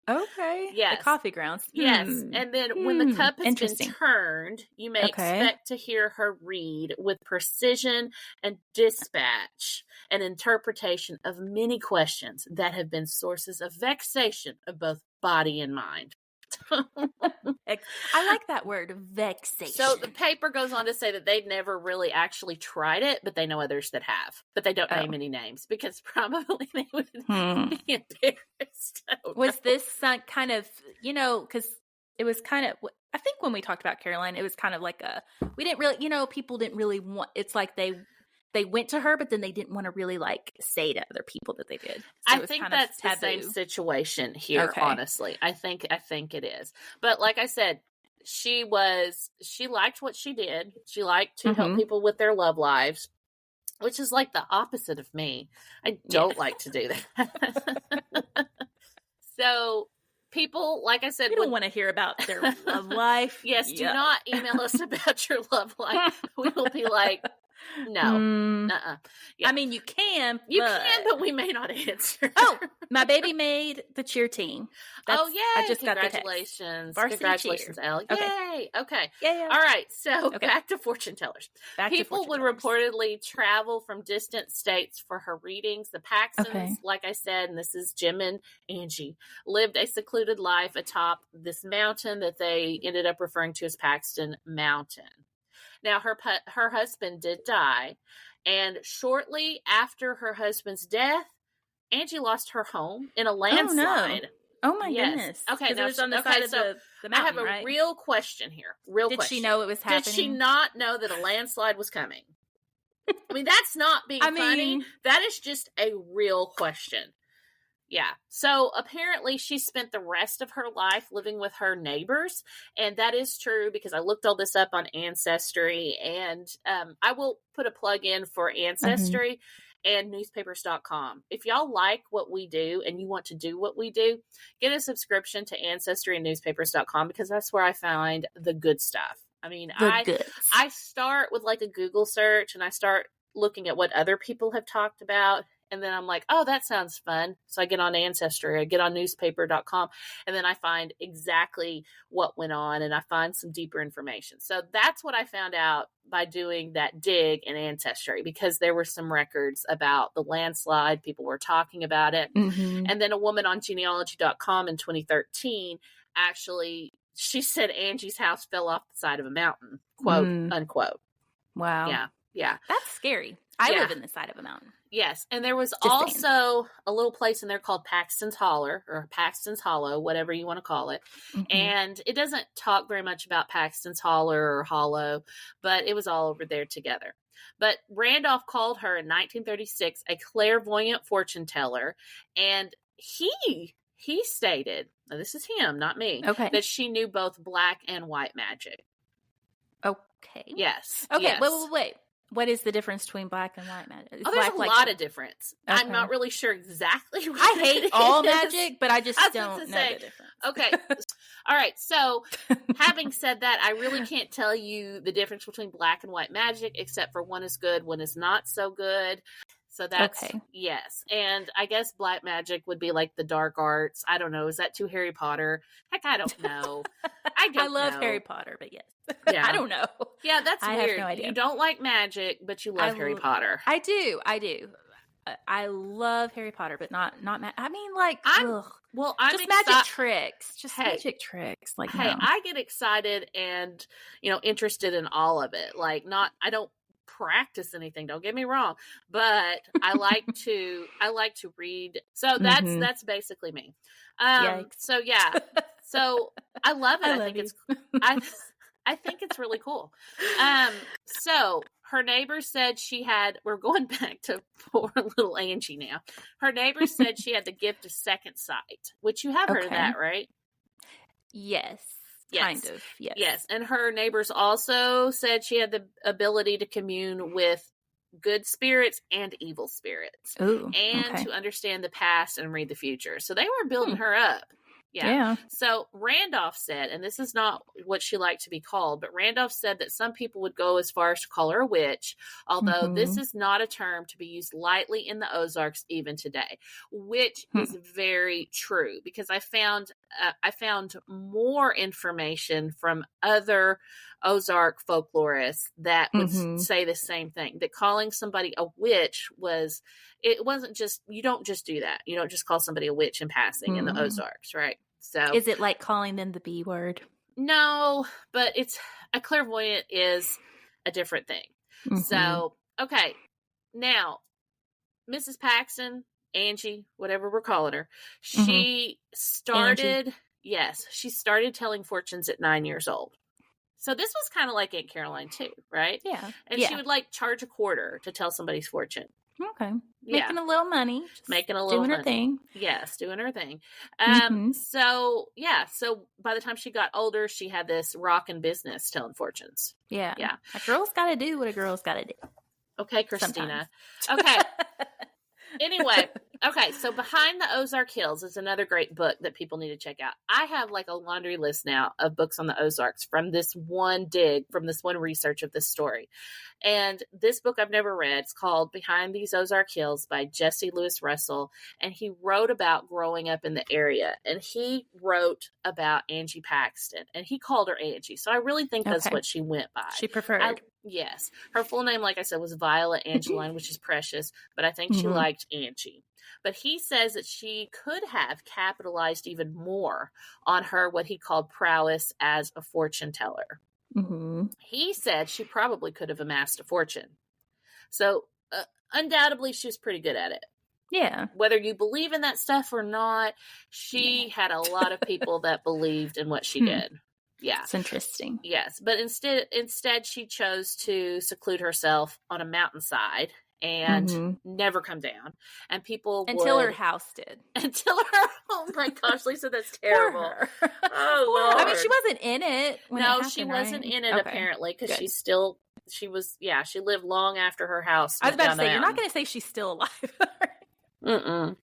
Okay. Yes. The coffee grounds. Yes. And then when the cup has been turned, you may expect to hear her read with precision and dispatch an interpretation of many questions that have been sources of vexation of both body and mind. I like that word, vexation. So the paper goes on to say that they've never really actually tried it, but they know others that have. But they don't name any names because probably they would be embarrassed. Was this kind of, because it was kind of, I think when we talked about Caroline, it was kind of like we didn't really, people didn't really want, it's like they went to her, but then they didn't want to really say to other people that they did. So I think that's the same situation here, honestly. I think it is. But like I said, she liked what she did. She liked to help people with their love lives, which is like the opposite of me. I don't like to do that. So people, like I said, we don't want to hear about their love life. Yes, do not email us about your love life. We will be like, no. Yeah. I mean, you can, but we may not answer. Oh, my baby made the cheer team. Yay. I just Congratulations. Got the text. Congratulations, Elle. Yay. Okay. Yeah. All right. So back to fortune tellers. People would reportedly travel from distant states for her readings. The Paxtons, like I said, and this is Jim and Angie, lived a secluded life atop this mountain that they ended up referring to as Paxton Mountain. Now, her husband did die, and shortly after her husband's death, Angie lost her home in a landslide. Oh my goodness. Okay, now it was on the side of the mountain, I have a real question here. Did she know it was happening? Did she not know that a landslide was coming? I mean, that's not being funny. That is just a real question. Yeah. So apparently she spent the rest of her life living with her neighbors. And that is true because I looked all this up on Ancestry, and I will put a plug in for Ancestry and newspapers.com. If y'all like what we do and you want to do what we do, get a subscription to Ancestry and newspapers.com because that's where I find the good stuff. I mean, I start with like a Google search and I start looking at what other people have talked about. And then I'm like, oh, that sounds fun. So I get on Ancestry, I get on newspaper.com, and then I find exactly what went on and I find some deeper information. So that's what I found out by doing that dig in Ancestry, because there were some records about the landslide. People were talking about it. And then a woman on genealogy.com in 2013, actually, she said Angie's house fell off the side of a mountain, quote unquote. Wow. Yeah. That's scary. I live in the side of a mountain. Yes, and there was also a little place in there called Paxton's Holler, or Paxton's Hollow, whatever you want to call it. And it doesn't talk very much about Paxton's Holler or Hollow, but it was all over there together. But Randolph called her in 1936 a clairvoyant fortune teller, and he stated, now this is him, not me, that she knew both black and white magic. Okay. Yes. Okay, yes. wait. What is the difference between black and white magic? There's a lot of difference. Okay. I'm not really sure exactly what I hate all magic, but I just don't know the difference. Okay. All right. So having said that, I really can't tell you the difference between black and white magic, except for one is good, one is not so good. So that's, yes. And I guess black magic would be like the dark arts. I don't know. Is that too Harry Potter? Heck, I don't know. I love Harry Potter, but yes. Yeah. I don't know. Yeah, that's weird. I have no idea. You don't like magic, but you love Harry Potter. I do. I love Harry Potter, but not I mean, like, I'm just magic tricks. Just magic tricks. Like, hey, I get excited and, interested in all of it. Like, I don't practice anything, don't get me wrong, but I like to read. So that's basically me. So yeah. So I love it. I think it's really cool. So her neighbors said we're going back to poor little Angie now. Her neighbors said she had the gift of second sight, which you have heard of that, right? Yes. Yes. Kind of, yes. Yes, and her neighbors also said she had the ability to commune with good spirits and evil spirits. Ooh, and okay. to understand the past and read the future. So they were building her up. Yeah. So Randolph said, and this is not what she liked to be called, but Randolph said that some people would go as far as to call her a witch, although this is not a term to be used lightly in the Ozarks even today, which is very true, because I found more information from other Ozark folklorists that would say the same thing, that calling somebody a witch it wasn't just, you don't just do that. You don't just call somebody a witch in passing in the Ozarks, right? So is it like calling them the B word? No, but a clairvoyant is a different thing. So, okay. Now, Mrs. Paxton, Angie, whatever we're calling her, she started telling fortunes at 9 years old. So this was kind of like Aunt Caroline too, right? Yeah. And she would like charge a quarter to tell somebody's fortune. Okay. Making a little money. Making a little doing money. Her thing. Yes, doing her thing. So by the time she got older, she had this rockin' business telling fortunes. Yeah. Yeah. A girl's got to do what a girl's got to do. Okay, Christina. Okay. Anyway, okay, so Behind the Ozark Hills is another great book that people need to check out. I have like a laundry list now of books on the Ozarks from this one research of this story. And this book I've never read. It's called Behind These Ozark Hills by Jesse Lewis Russell. And he wrote about growing up in the area. And he wrote about Angie Paxton. And he called her Angie. So I really think that's what she went by. She preferred. Yes. Her full name, like I said, was Violet Angeline, which is precious. But I think she liked Angie. But he says that she could have capitalized even more on her, what he called prowess as a fortune teller. He said she probably could have amassed a fortune. So undoubtedly, she was pretty good at it. Yeah. Whether you believe in that stuff or not, she had a lot of people that believed in what she did. Yeah. It's interesting. Yes. But instead, she chose to seclude herself on a mountainside and never come down. And people until her house did. Oh my gosh, Lisa, that's terrible. Oh Lord. I mean, she wasn't in it when it happened, she wasn't in it apparently, because she lived long after her house. I was about to say, you're not going to say she's still alive.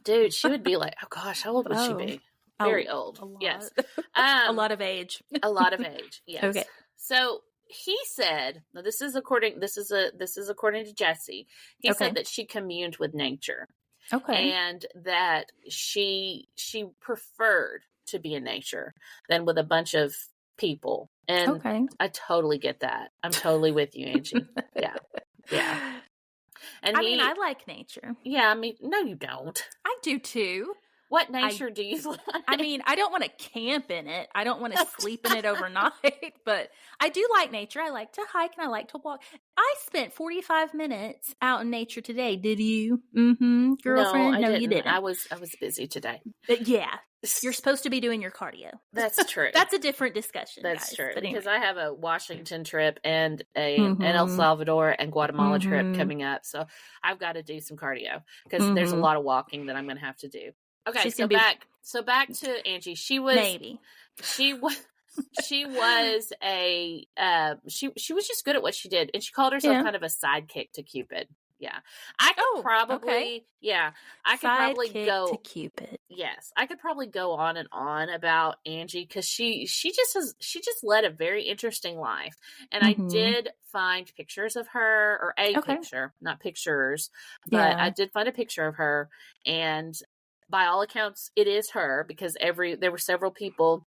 Dude, she would be like, oh gosh, how old would she be? Very old. Yes. A lot of age. A lot of age. Yes. Okay. So he said, now this is according to Jesse. He said that she communed with nature. Okay. And that she preferred to be in nature than with a bunch of people. And I totally get that. I'm totally with you, Angie. Yeah. Yeah. And I like nature. Yeah, I mean, no, you don't. I do too. What nature do you like? I mean, I don't want to camp in it. I don't want to sleep in it overnight, but I do like nature. I like to hike and I like to walk. I spent 45 minutes out in nature today. Did you? Girlfriend? No, you didn't. I was busy today. But yeah. You're supposed to be doing your cardio. That's true. That's a different discussion. That's guys. true. But anyway. Because I have a Washington trip and an El Salvador and Guatemala trip coming up. So I've got to do some cardio because there's a lot of walking that I'm going to have to do. Okay, so back to Angie. She was just good at what she did, and she called herself kind of a sidekick to Cupid. Yeah, I could probably go to Cupid. Yes, I could probably go on and on about Angie because she just led a very interesting life, and I did find pictures of her, or a picture, not pictures, but I did find a picture of her, and by all accounts, it is her, because there were several people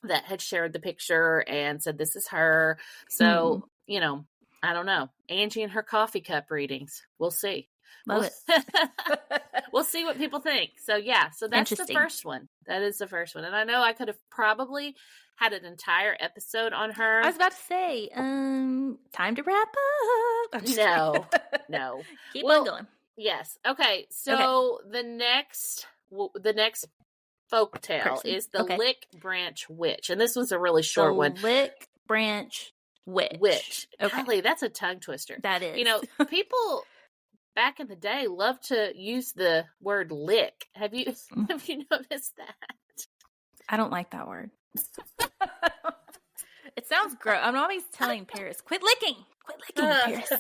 that had shared the picture and said this is her. So I don't know. Angie and her coffee cup readings. We'll see. Love it. We'll see what people think. So so that's the first one. That is the first one. And I know I could have probably had an entire episode on her. I was about to say, time to wrap up. No. Keep on going. Yes. Okay. So the next folk tale is the Lick Branch Witch. And this was a really short one. Lick Branch Witch. Okay. Golly, that's a tongue twister. That is. People back in the day loved to use the word lick. Have you noticed that? I don't like that word. It sounds gross. I'm always telling Paris, quit licking, Paris.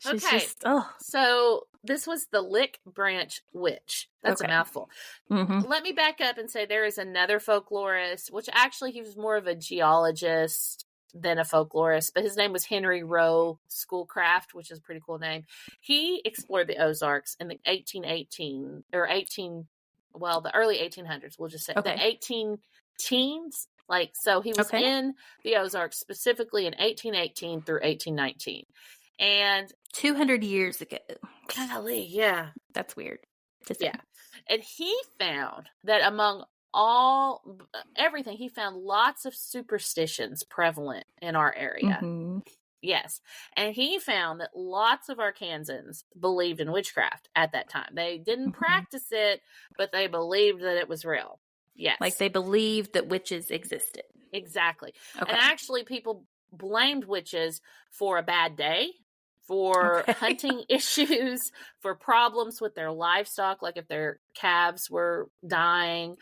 Okay, so this was the Lick Branch Witch. That's a mouthful. Mm-hmm. Let me back up and say there is another folklorist, which actually he was more of a geologist than a folklorist, but his name was Henry Rowe Schoolcraft, which is a pretty cool name. He explored the Ozarks in the the early 1800s, we'll just say. The 18 teens. So he was in the Ozarks specifically in 1818 through 1819. And 200 years ago. Golly, yeah. That's weird. Yeah. And he found that among everything, he found lots of superstitions prevalent in our area. Mm-hmm. Yes. And he found that lots of Arkansans believed in witchcraft at that time. They didn't practice it, but they believed that it was real. Yes. Like they believed that witches existed. Exactly. Okay. And actually people blamed witches for a bad day, for hunting issues, for problems with their livestock, like if their calves were dying,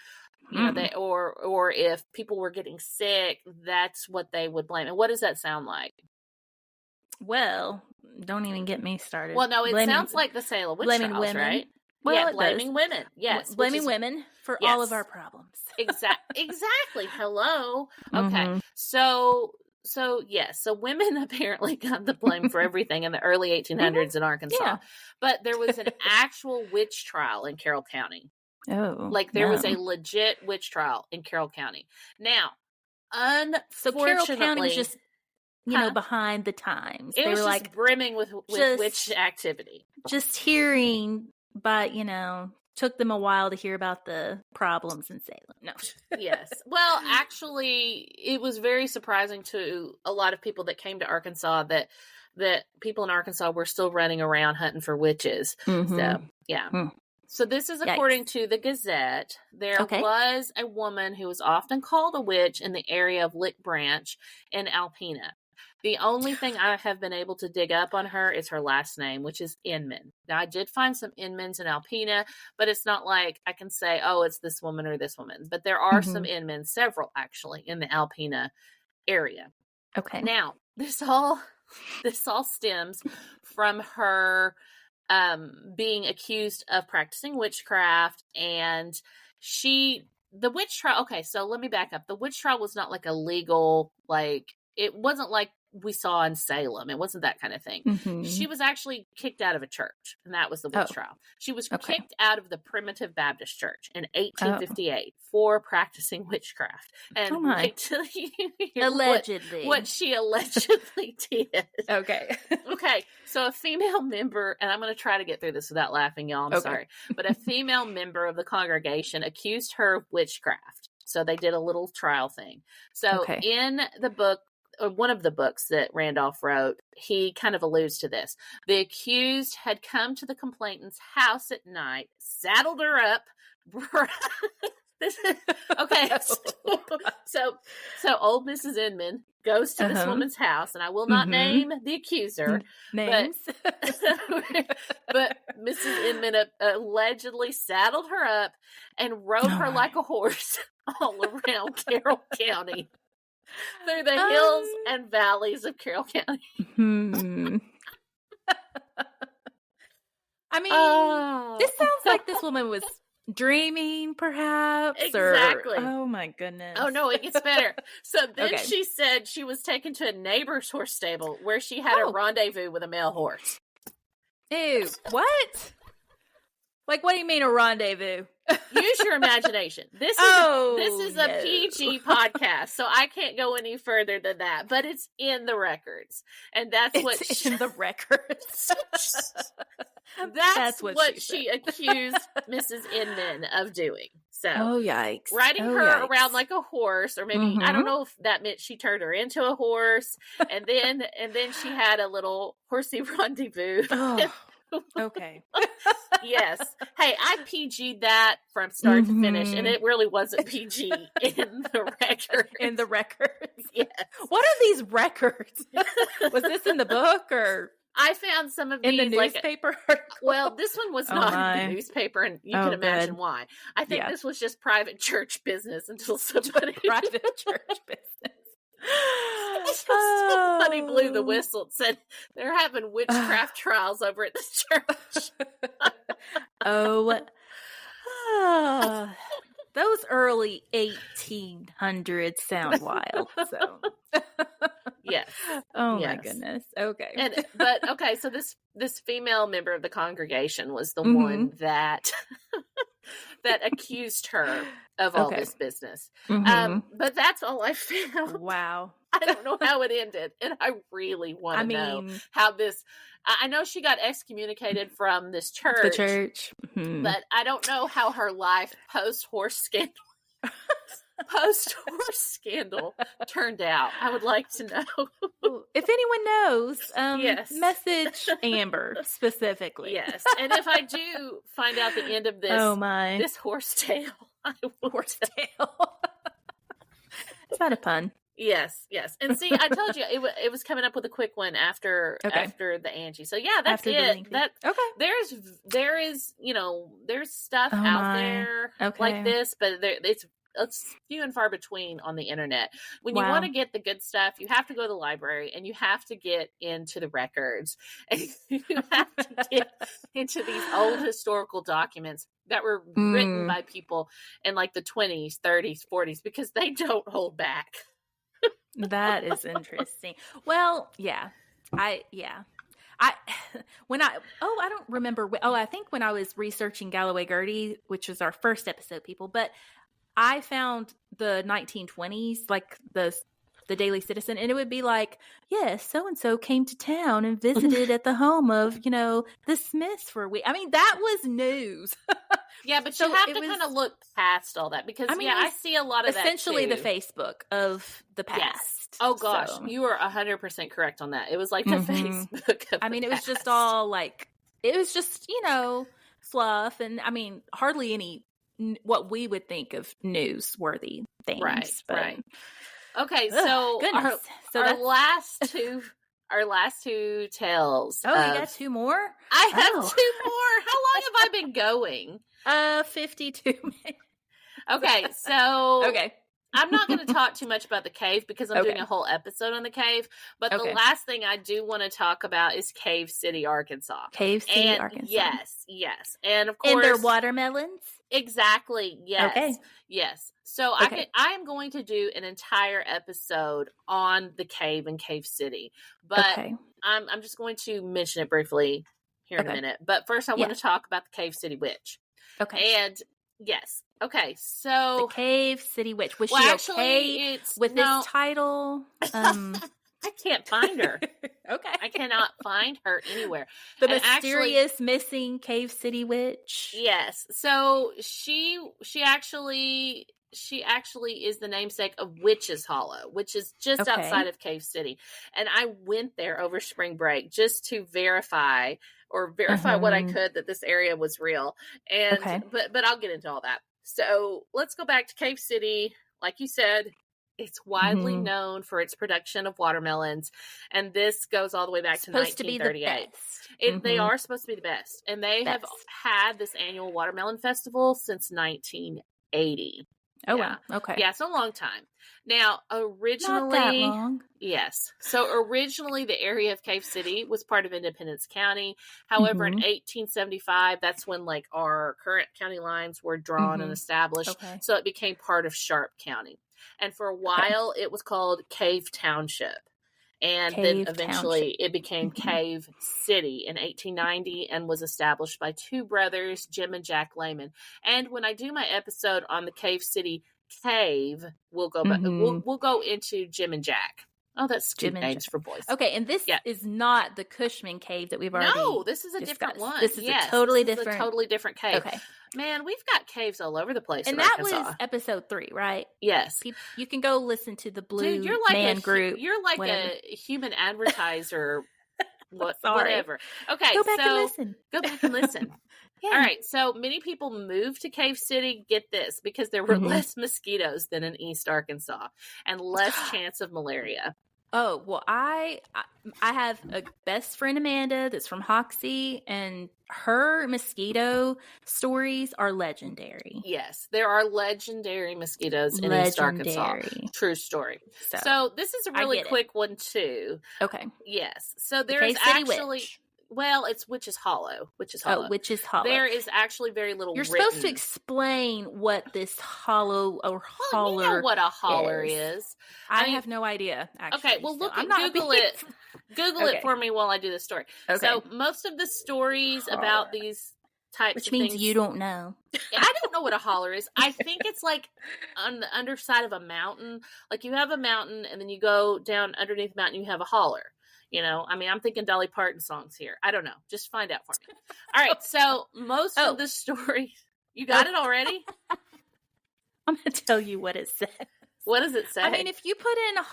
you know, or if people were getting sick, that's what they would blame. And what does that sound like? Well, don't even get me started. Well, no, it sounds like the Salem witch trials, women. Right? Well, yeah, blaming women. Yes. Blaming women for all of our problems. Exactly. Hello. Okay. So yes. So women apparently got the blame for everything in the early 1800s in Arkansas. Yeah. But there was an actual witch trial in Carroll County. Oh. There was a legit witch trial in Carroll County. Now, unfortunately, so Carroll County was just behind the times. They were just brimming with witch activity. Just hearing, but took them a while to hear about the problems in Salem. No. Yes. Well, actually, it was very surprising to a lot of people that came to Arkansas that people in Arkansas were still running around hunting for witches. Mm-hmm. So, yeah. Mm. So this is according to the Gazette. There was a woman who was often called a witch in the area of Lick Branch in Alpina. The only thing I have been able to dig up on her is her last name, which is Inman. Now, I did find some Inmans in Alpina, but it's not like I can say, oh, it's this woman or this woman. But there are some Inmans, several actually, in the Alpina area. Okay. Now, this all stems from her being accused of practicing witchcraft, and the witch trial. Okay, so let me back up. The witch trial was not like a legal, it wasn't like we saw in Salem. It wasn't that kind of thing. Mm-hmm. She was actually kicked out of a church, and that was the witch trial. She was kicked out of the Primitive Baptist Church in 1858 for practicing witchcraft. And wait till you hear allegedly what she allegedly did. Okay. Okay. So a female member, and I'm going to try to get through this without laughing, y'all. I'm sorry. But a female member of the congregation accused her of witchcraft. So they did a little trial thing. So in the book, one of the books that Randolph wrote, he kind of alludes to this. The accused had come to the complainant's house at night, saddled her up. So old Mrs. Inman goes to this woman's house, and I will not name the accuser. Names. But Mrs. Inman allegedly saddled her up and rode her like a horse all around Carroll County. Through the hills and valleys of Carroll County. I mean, this sounds like this woman was dreaming, perhaps. Exactly. Oh, my goodness. Oh, no, it gets better. So then she said she was taken to a neighbor's horse stable where she had a rendezvous with a male horse. Ew, what? What do you mean a rendezvous? Use your imagination. This is a PG podcast, so I can't go any further than that. But it's in the records, and that's in the records. That's what she accused Mrs. Inman of doing. So, yikes! Riding her around like a horse, or maybe I don't know if that meant she turned her into a horse, and then she had a little horsey rendezvous. Oh. Okay. Yes. Hey, I PG'd that from start to finish, and it really wasn't PG in the records. In the records? Yes. What are these records? Was this in the book, or? I found some of in these the newspaper. Well, this one was not in the newspaper, and you can imagine why. I think this was just private church business until somebody private church business. Somebody blew the whistle and said they're having witchcraft trials over at the church. Those early 1800s sound wild. So, yes. My goodness. Okay. So this female member of the congregation was the one that that accused her of all this business. But that's all I found. Wow. I don't know how it ended, and I really want to know how this. I know she got excommunicated from this church. The church. But I don't know how her life post-horse scandal turned out. I would like to know. If anyone knows, message Amber specifically. Yes, and if I do find out the end of this, this horse tale, I will It's not a pun. Yes. And see, I told you it was coming up with a quick one after the Angie. So yeah, that's it. There is there's stuff out there like this, but it's few and far between on the internet. When you want to get the good stuff, you have to go to the library and you have to get into the records and you have to get into these old historical documents that were written by people in like the 20s, 30s, 40s, because they don't hold back. That is interesting. Well, I don't remember. I think when I was researching Galloway Gertie, which was our first episode, people, but I found the 1920s, like the Daily Citizen, and it would be like, yes, so-and-so came to town and visited at the home of, the Smiths for a week. I mean, that was news. Yeah, but you have to kind of look past all that because, I see a lot of that essentially the Facebook of the past. Yes. Oh, gosh. So. You are 100% correct on that. It was like the Facebook of it was just all like, it was just, fluff and, hardly any what we would think of newsworthy things. Right. Okay, so our last two tales. Oh, you got two more? I have two more. How long have I been going? 52 minutes. Okay, so okay. I'm not going to talk too much about the cave because I'm doing a whole episode on the cave. But the last thing I do want to talk about is Cave City, Arkansas. Arkansas. Yes. And of course. And their watermelons? Exactly. Yes. Okay. Yes. So I am going to do an entire episode on the cave and Cave City. But I'm just going to mention it briefly here in a minute. But first I want to talk about the Cave City Witch. Okay. And yes. Okay, so the Cave City Witch. Was she okay with this title? I can't find her. Okay. I cannot find her anywhere. The mysterious missing Cave City Witch. Yes. So she actually is the namesake of Witch's Hollow, which is just outside of Cave City. And I went there over spring break just to verify what I could that this area was real. And but I'll get into all that. So let's go back to Cave City. Like you said, it's widely known for its production of watermelons. And this goes all the way back to 1938. They are supposed to be the best. And they have had this annual watermelon festival since 1980. Oh, wow. Okay. Yeah, it's a long time. Now, originally... Not that long. Yes. So, originally, the area of Cave City was part of Independence County. However, in 1875, that's when, our current county lines were drawn and established. Okay. So, it became part of Sharp County. And for a while, it was called Cave Township. And then eventually it became Cave City in 1890 and was established by two brothers, Jim and Jack Lehman. And when I do my episode on the Cave City Cave, we'll go back, we'll go into Jim and Jack. Oh, that's Jim and names Jack. For boys. Okay, and this is not the Cushman Cave that we've already No, this is a different one. This is a totally different cave. Okay. Man, we've got caves all over the place. And that was episode 3, right? Yes. You can go listen to the Blue Man Group. You're like a human advertiser. Whatever. Okay, go back and listen. Go back and listen. Yeah. All right, so many people moved to Cave City, get this, because there were less mosquitoes than in East Arkansas and less chance of malaria. Oh, well, I have a best friend, Amanda, that's from Hoxie, and her mosquito stories are legendary. Yes, there are legendary mosquitoes in East Arkansas. True story. So this is a really quick one, too. Okay. Yes. So there is actually... Well, it's Witch's Hollow. Oh, Witch's Hollow. There is actually very little You're supposed to explain what this hollow or holler you know what a holler is. I have no idea, actually. Okay, well, look, Google it. Google it for me while I do the story. Okay. So most of the stories about these types of things... Which means you don't know. I don't know what a holler is. I think it's like on the underside of a mountain. Like you have a mountain and then you go down underneath the mountain, you have a holler. You know, I mean, I'm thinking Dolly Parton songs here. I don't know. Just find out for me. All right. So most of the story, you got it already? I'm going to tell you what it says. What does it say? I mean, if you put in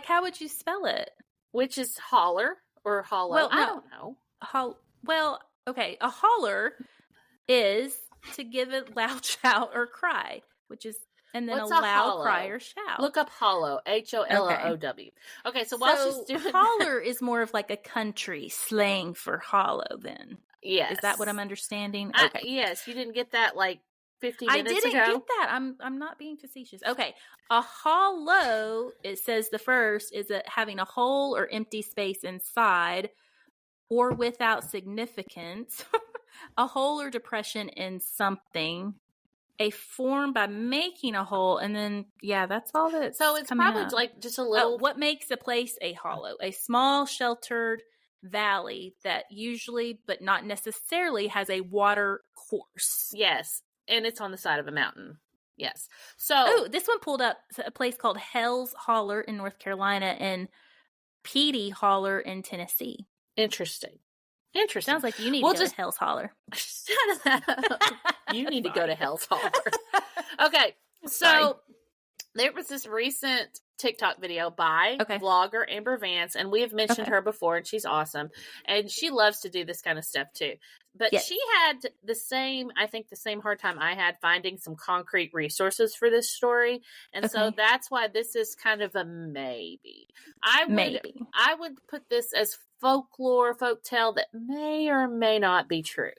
how would you spell it? Which is holler or hollow? Well, I don't know. Well, okay. A holler is to give a loud shout or cry, which is... And then a loud cry or shout. Look up hollow. HOLLOW. Okay, so while she's doing holler is more of like a country slang for hollow then. Yes. Is that what I'm understanding? Okay. Yes, you didn't get that like 50 minutes ago? I didn't get that. I'm not being facetious. Okay. A hollow, it says the first, is having a hole or empty space inside or without significance. A hole or depression in something. A form by making a hole, and then that's all that. So it's probably like just a little. What makes a place a hollow? A small sheltered valley that usually, but not necessarily, has a water course. Yes, and it's on the side of a mountain. Yes. So this one pulled up a place called Hell's Holler in North Carolina and Petey Holler in Tennessee. Interesting. Sounds like you need to go to Hell's Holler. Shut up. You need to go to Hell's Holler. Okay, so there was this recent TikTok video by vlogger Amber Vance, and we have mentioned her before, and she's awesome. And she loves to do this kind of stuff too. But she had the same hard time I had finding some concrete resources for this story. And so that's why this is kind of a maybe. I would put this as folklore, folktale that may or may not be true.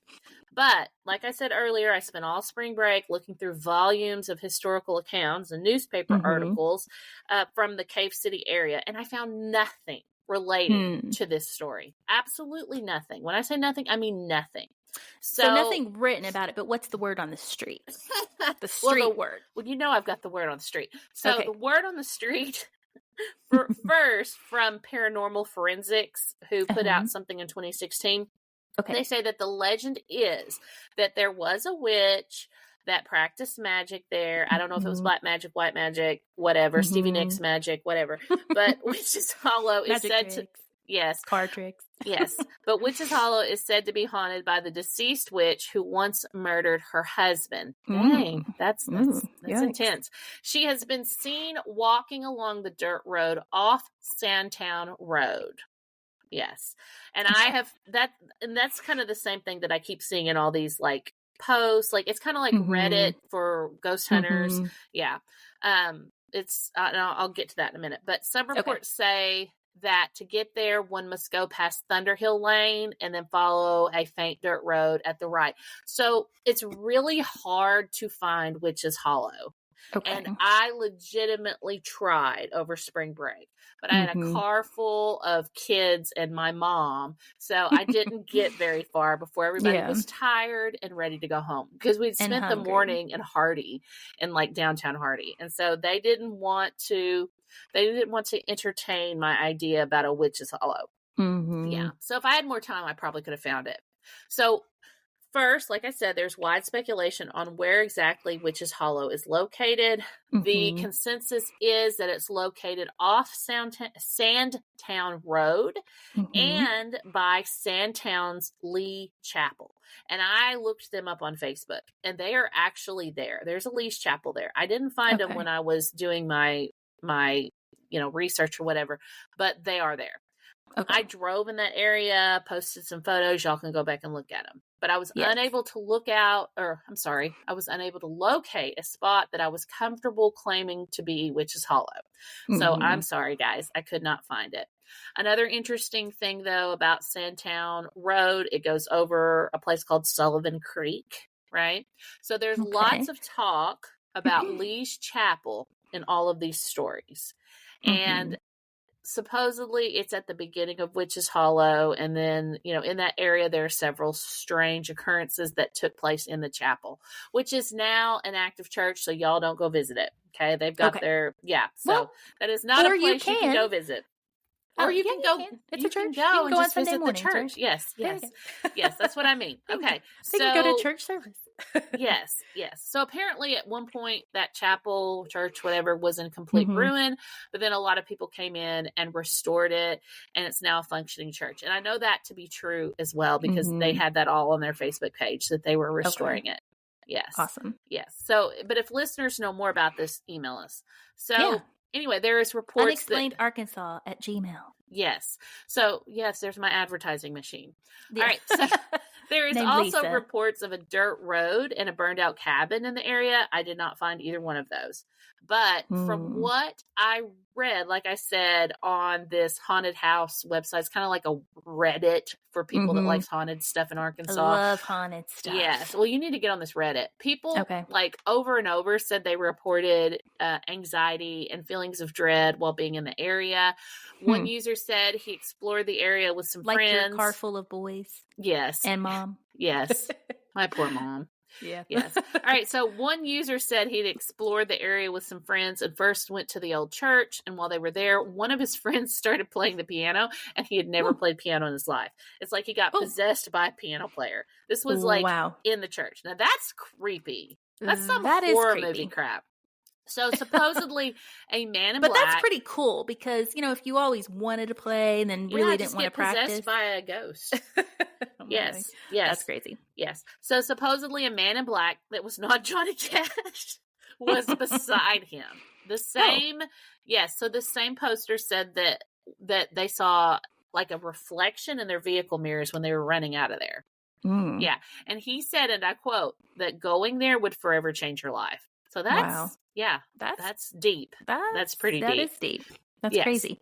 But like I said earlier, I spent all spring break looking through volumes of historical accounts and newspaper articles from the Cave City area, and I found nothing relating to this story. Absolutely nothing. When I say nothing, I mean nothing. So nothing written about it, but what's the word on the street? The street word. Well, you know I've got the word on the street. So the word on the street... First, from Paranormal Forensics, who put out something in 2016, they say that the legend is that there was a witch that practiced magic there. I don't know if it was black magic, white magic, whatever, Stevie Nicks magic, whatever. But Witch's Hollow is said to... Yes. Card tricks. Yes. But Witch's Hollow is said to be haunted by the deceased witch who once murdered her husband. Dang, that's intense. She has been seen walking along the dirt road off Sandtown Road. Yes. And that's kind of the same thing that I keep seeing in all these like posts. Like it's kind of like Reddit for ghost hunters. Yeah. It's I'll get to that in a minute. But some reports say that to get there, one must go past Thunderhill Lane and then follow a faint dirt road at the right. So it's really hard to find Witch's Hollow. And I legitimately tried over spring break, but I had a car full of kids and my mom, so I didn't get very far before everybody was tired and ready to go home because we'd spent the morning in Hardy, in like downtown Hardy, and so they didn't want to entertain my idea about a Witch's Hollow. Yeah, so if I had more time, I probably could have found it. So first, like I said, there's wide speculation on where exactly Witch's Hollow is located. The consensus is that it's located off Sandtown Road and by Sandtown's Lee Chapel. And I looked them up on Facebook, and they are actually there. There's a Lee's Chapel there. I didn't find them when I was doing my research or whatever, but they are there. I drove in that area, posted some photos. Y'all can go back and look at them. but I was unable to I was unable to locate a spot that I was comfortable claiming to be Witch's Hollow. So I'm sorry, guys. I could not find it. Another interesting thing, though, about Sandtown Road, it goes over a place called Sullivan Creek, right? So there's lots of talk about Lee's Chapel in all of these stories. And supposedly it's at the beginning of Witch's Hollow. And then, in that area, there are several strange occurrences that took place in the chapel, which is now an active church. So y'all don't go visit it. Okay. They've got so that is not a place you can go visit. Or you can go. It's a church. Go and just visit the church. Right? Yes. Yes. That's what I mean. Okay. So you can go to church service. Yes. So apparently at one point that chapel, church, whatever, was in complete ruin, but then a lot of people came in and restored it, and it's now a functioning church. And I know that to be true as well, because they had that all on their Facebook page that they were restoring it. Yes. Awesome. Yes. So, but if listeners know more about this, email us. So anyway, there is reports Unexplained Arkansas at Gmail. Yes. So, yes, there's my advertising machine. Yeah. All right. So there is also Lisa. reports of a dirt road and a burned out cabin in the area. I did not find either one of those. But from what I read, like I said, on this haunted house website, it's kind of like a Reddit for people that likes haunted stuff in Arkansas. I love haunted stuff. Yes. Well, you need to get on this Reddit. People like over and over said they reported anxiety and feelings of dread while being in the area. One user said he explored the area with some friends. Like your car full of boys. Yes. And mom. Yes. My poor mom. Yeah. Yes. All right. So one user said he'd explored the area with some friends and first went to the old church. And while they were there, one of his friends started playing the piano, and he had never played piano in his life. It's like he got possessed by a piano player. This was like in the church. Now that's creepy. That's some horror movie crap. So supposedly a man in black. But that's pretty cool because, if you always wanted to play and then really didn't want to practice. Possessed by a ghost. Yes. That's crazy. Yes. So supposedly a man in black that was not Johnny Cash was beside him. The same, so the same poster said that they saw like a reflection in their vehicle mirrors when they were running out of there. Yeah. And he said, and I quote, that going there would forever change your life. So that's, that's deep. That's pretty deep. That is deep. That's crazy.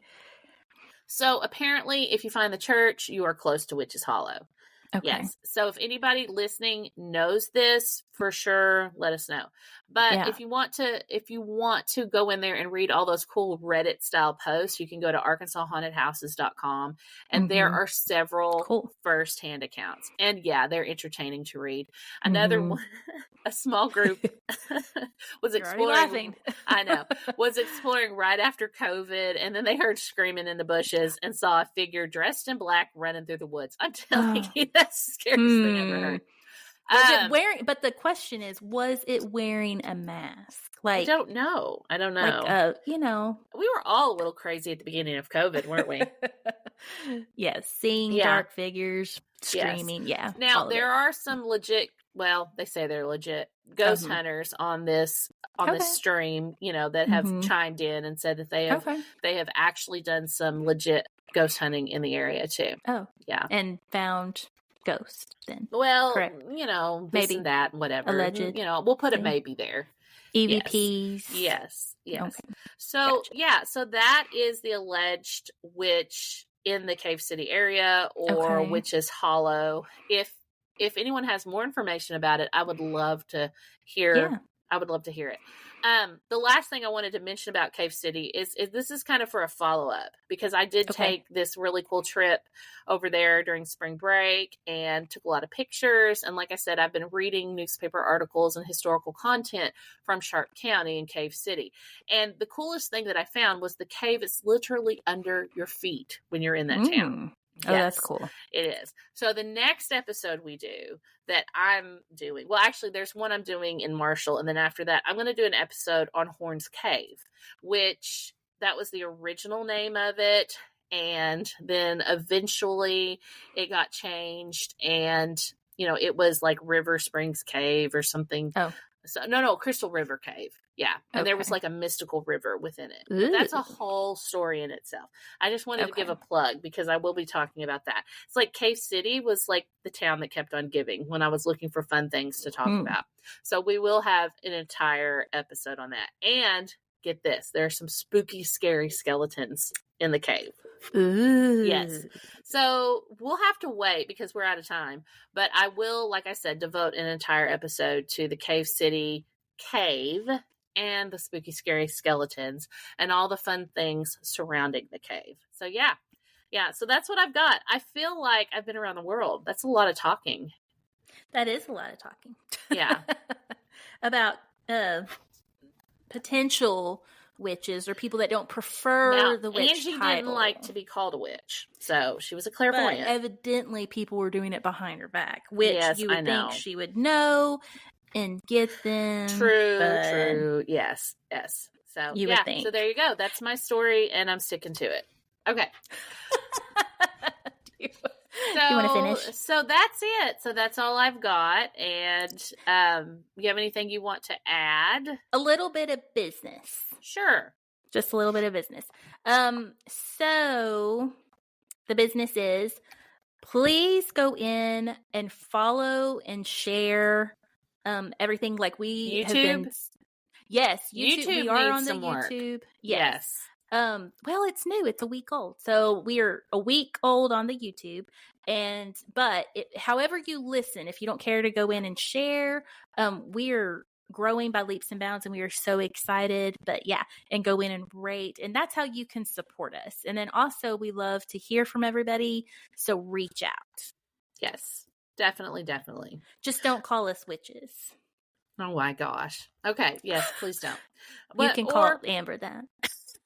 So apparently if you find the church, you are close to Witch's Hollow. Okay. Yes. So if anybody listening knows this, for sure, let us know. But if you want to go in there and read all those cool Reddit style posts, you can go to arkansashauntedhouses.com, and there are several firsthand accounts. And they're entertaining to read. Another one, a small group was exploring. I know, was exploring right after COVID, and then they heard screaming in the bushes and saw a figure dressed in black running through the woods. I'm telling you, that's the scariest thing I've ever heard. Was it wearing? But the question is, was it wearing a mask? Like, I don't know. Like, we were all a little crazy at the beginning of COVID, weren't we? Yes, seeing dark figures screaming. Yeah. Now there are some legit. Well, they say they're legit ghost hunters on this stream. That have chimed in and said that they have actually done some legit ghost hunting in the area too. Oh, yeah, and found ghosts then. Well, correct. Maybe that, whatever. Alleged. We'll put a maybe there. EVPs. Yes. Okay. So, so that is the alleged witch in the Cave City area, or Witch's Hollow. If anyone has more information about it, I would love to hear. Yeah. I would love to hear it. The last thing I wanted to mention about Cave City is this is kind of for a follow-up, because I did take this really cool trip over there during spring break and took a lot of pictures. And like I said, I've been reading newspaper articles and historical content from Sharp County and Cave City. And the coolest thing that I found was the cave is literally under your feet when you're in that town. Yes, that's cool. It is. So the next episode we do that I'm doing, well, actually there's one I'm doing in Marshall. And then after that, I'm going to do an episode on Horns Cave, which that was the original name of it. And then eventually it got changed, and, it was like River Springs Cave or something. So no, Crystal River Cave. Yeah. And there was like a mystical river within it. But that's a whole story in itself. I just wanted to give a plug because I will be talking about that. It's like Cave City was like the town that kept on giving when I was looking for fun things to talk about. So we will have an entire episode on that. And get this, there are some spooky, scary skeletons in the cave. Ooh. Yes. So we'll have to wait because we're out of time. But I will, like I said, devote an entire episode to the Cave City cave and the spooky, scary skeletons and all the fun things surrounding the cave. So yeah. So that's what I've got. I feel like I've been around the world. That's a lot of talking. That is a lot of talking. Yeah. About potential witches or people that don't prefer the witch Angie title. didn't like to be called a witch, so she was a clairvoyant. But evidently people were doing it behind her back, which you would think she would know and get them. True. Yes. So you would think. So there you go. That's my story, and I'm sticking to it. Okay. Do you want to finish? So that's it. So that's all I've got. And you have anything you want to add? A little bit of business. Sure. Just a little bit of business. So the business is, please go in and follow and share everything like we YouTube? have been. Yes, YouTube. We are on the work. YouTube. Yes. Well, it's new. It's a week old. So we are a week old on the YouTube. But however you listen, if you don't care to go in and share, we're growing by leaps and bounds and we are so excited. But yeah, and go in and rate. And that's how you can support us. And then also we love to hear from everybody. So reach out. Yes, definitely. Just don't call us witches. Oh my gosh. Okay. Yes, please don't. You can call Amber that.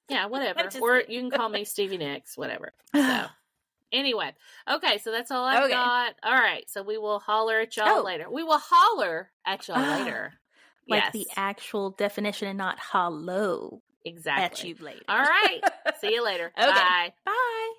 Yeah, whatever. Or you can call me Stevie Nicks, whatever. So anyway. Okay, so that's all I've got. All right. So we will holler at y'all later. We will holler at y'all later. Like the actual definition and not hollow. Exactly. At you later. All right. See you later. Okay. Bye. Bye.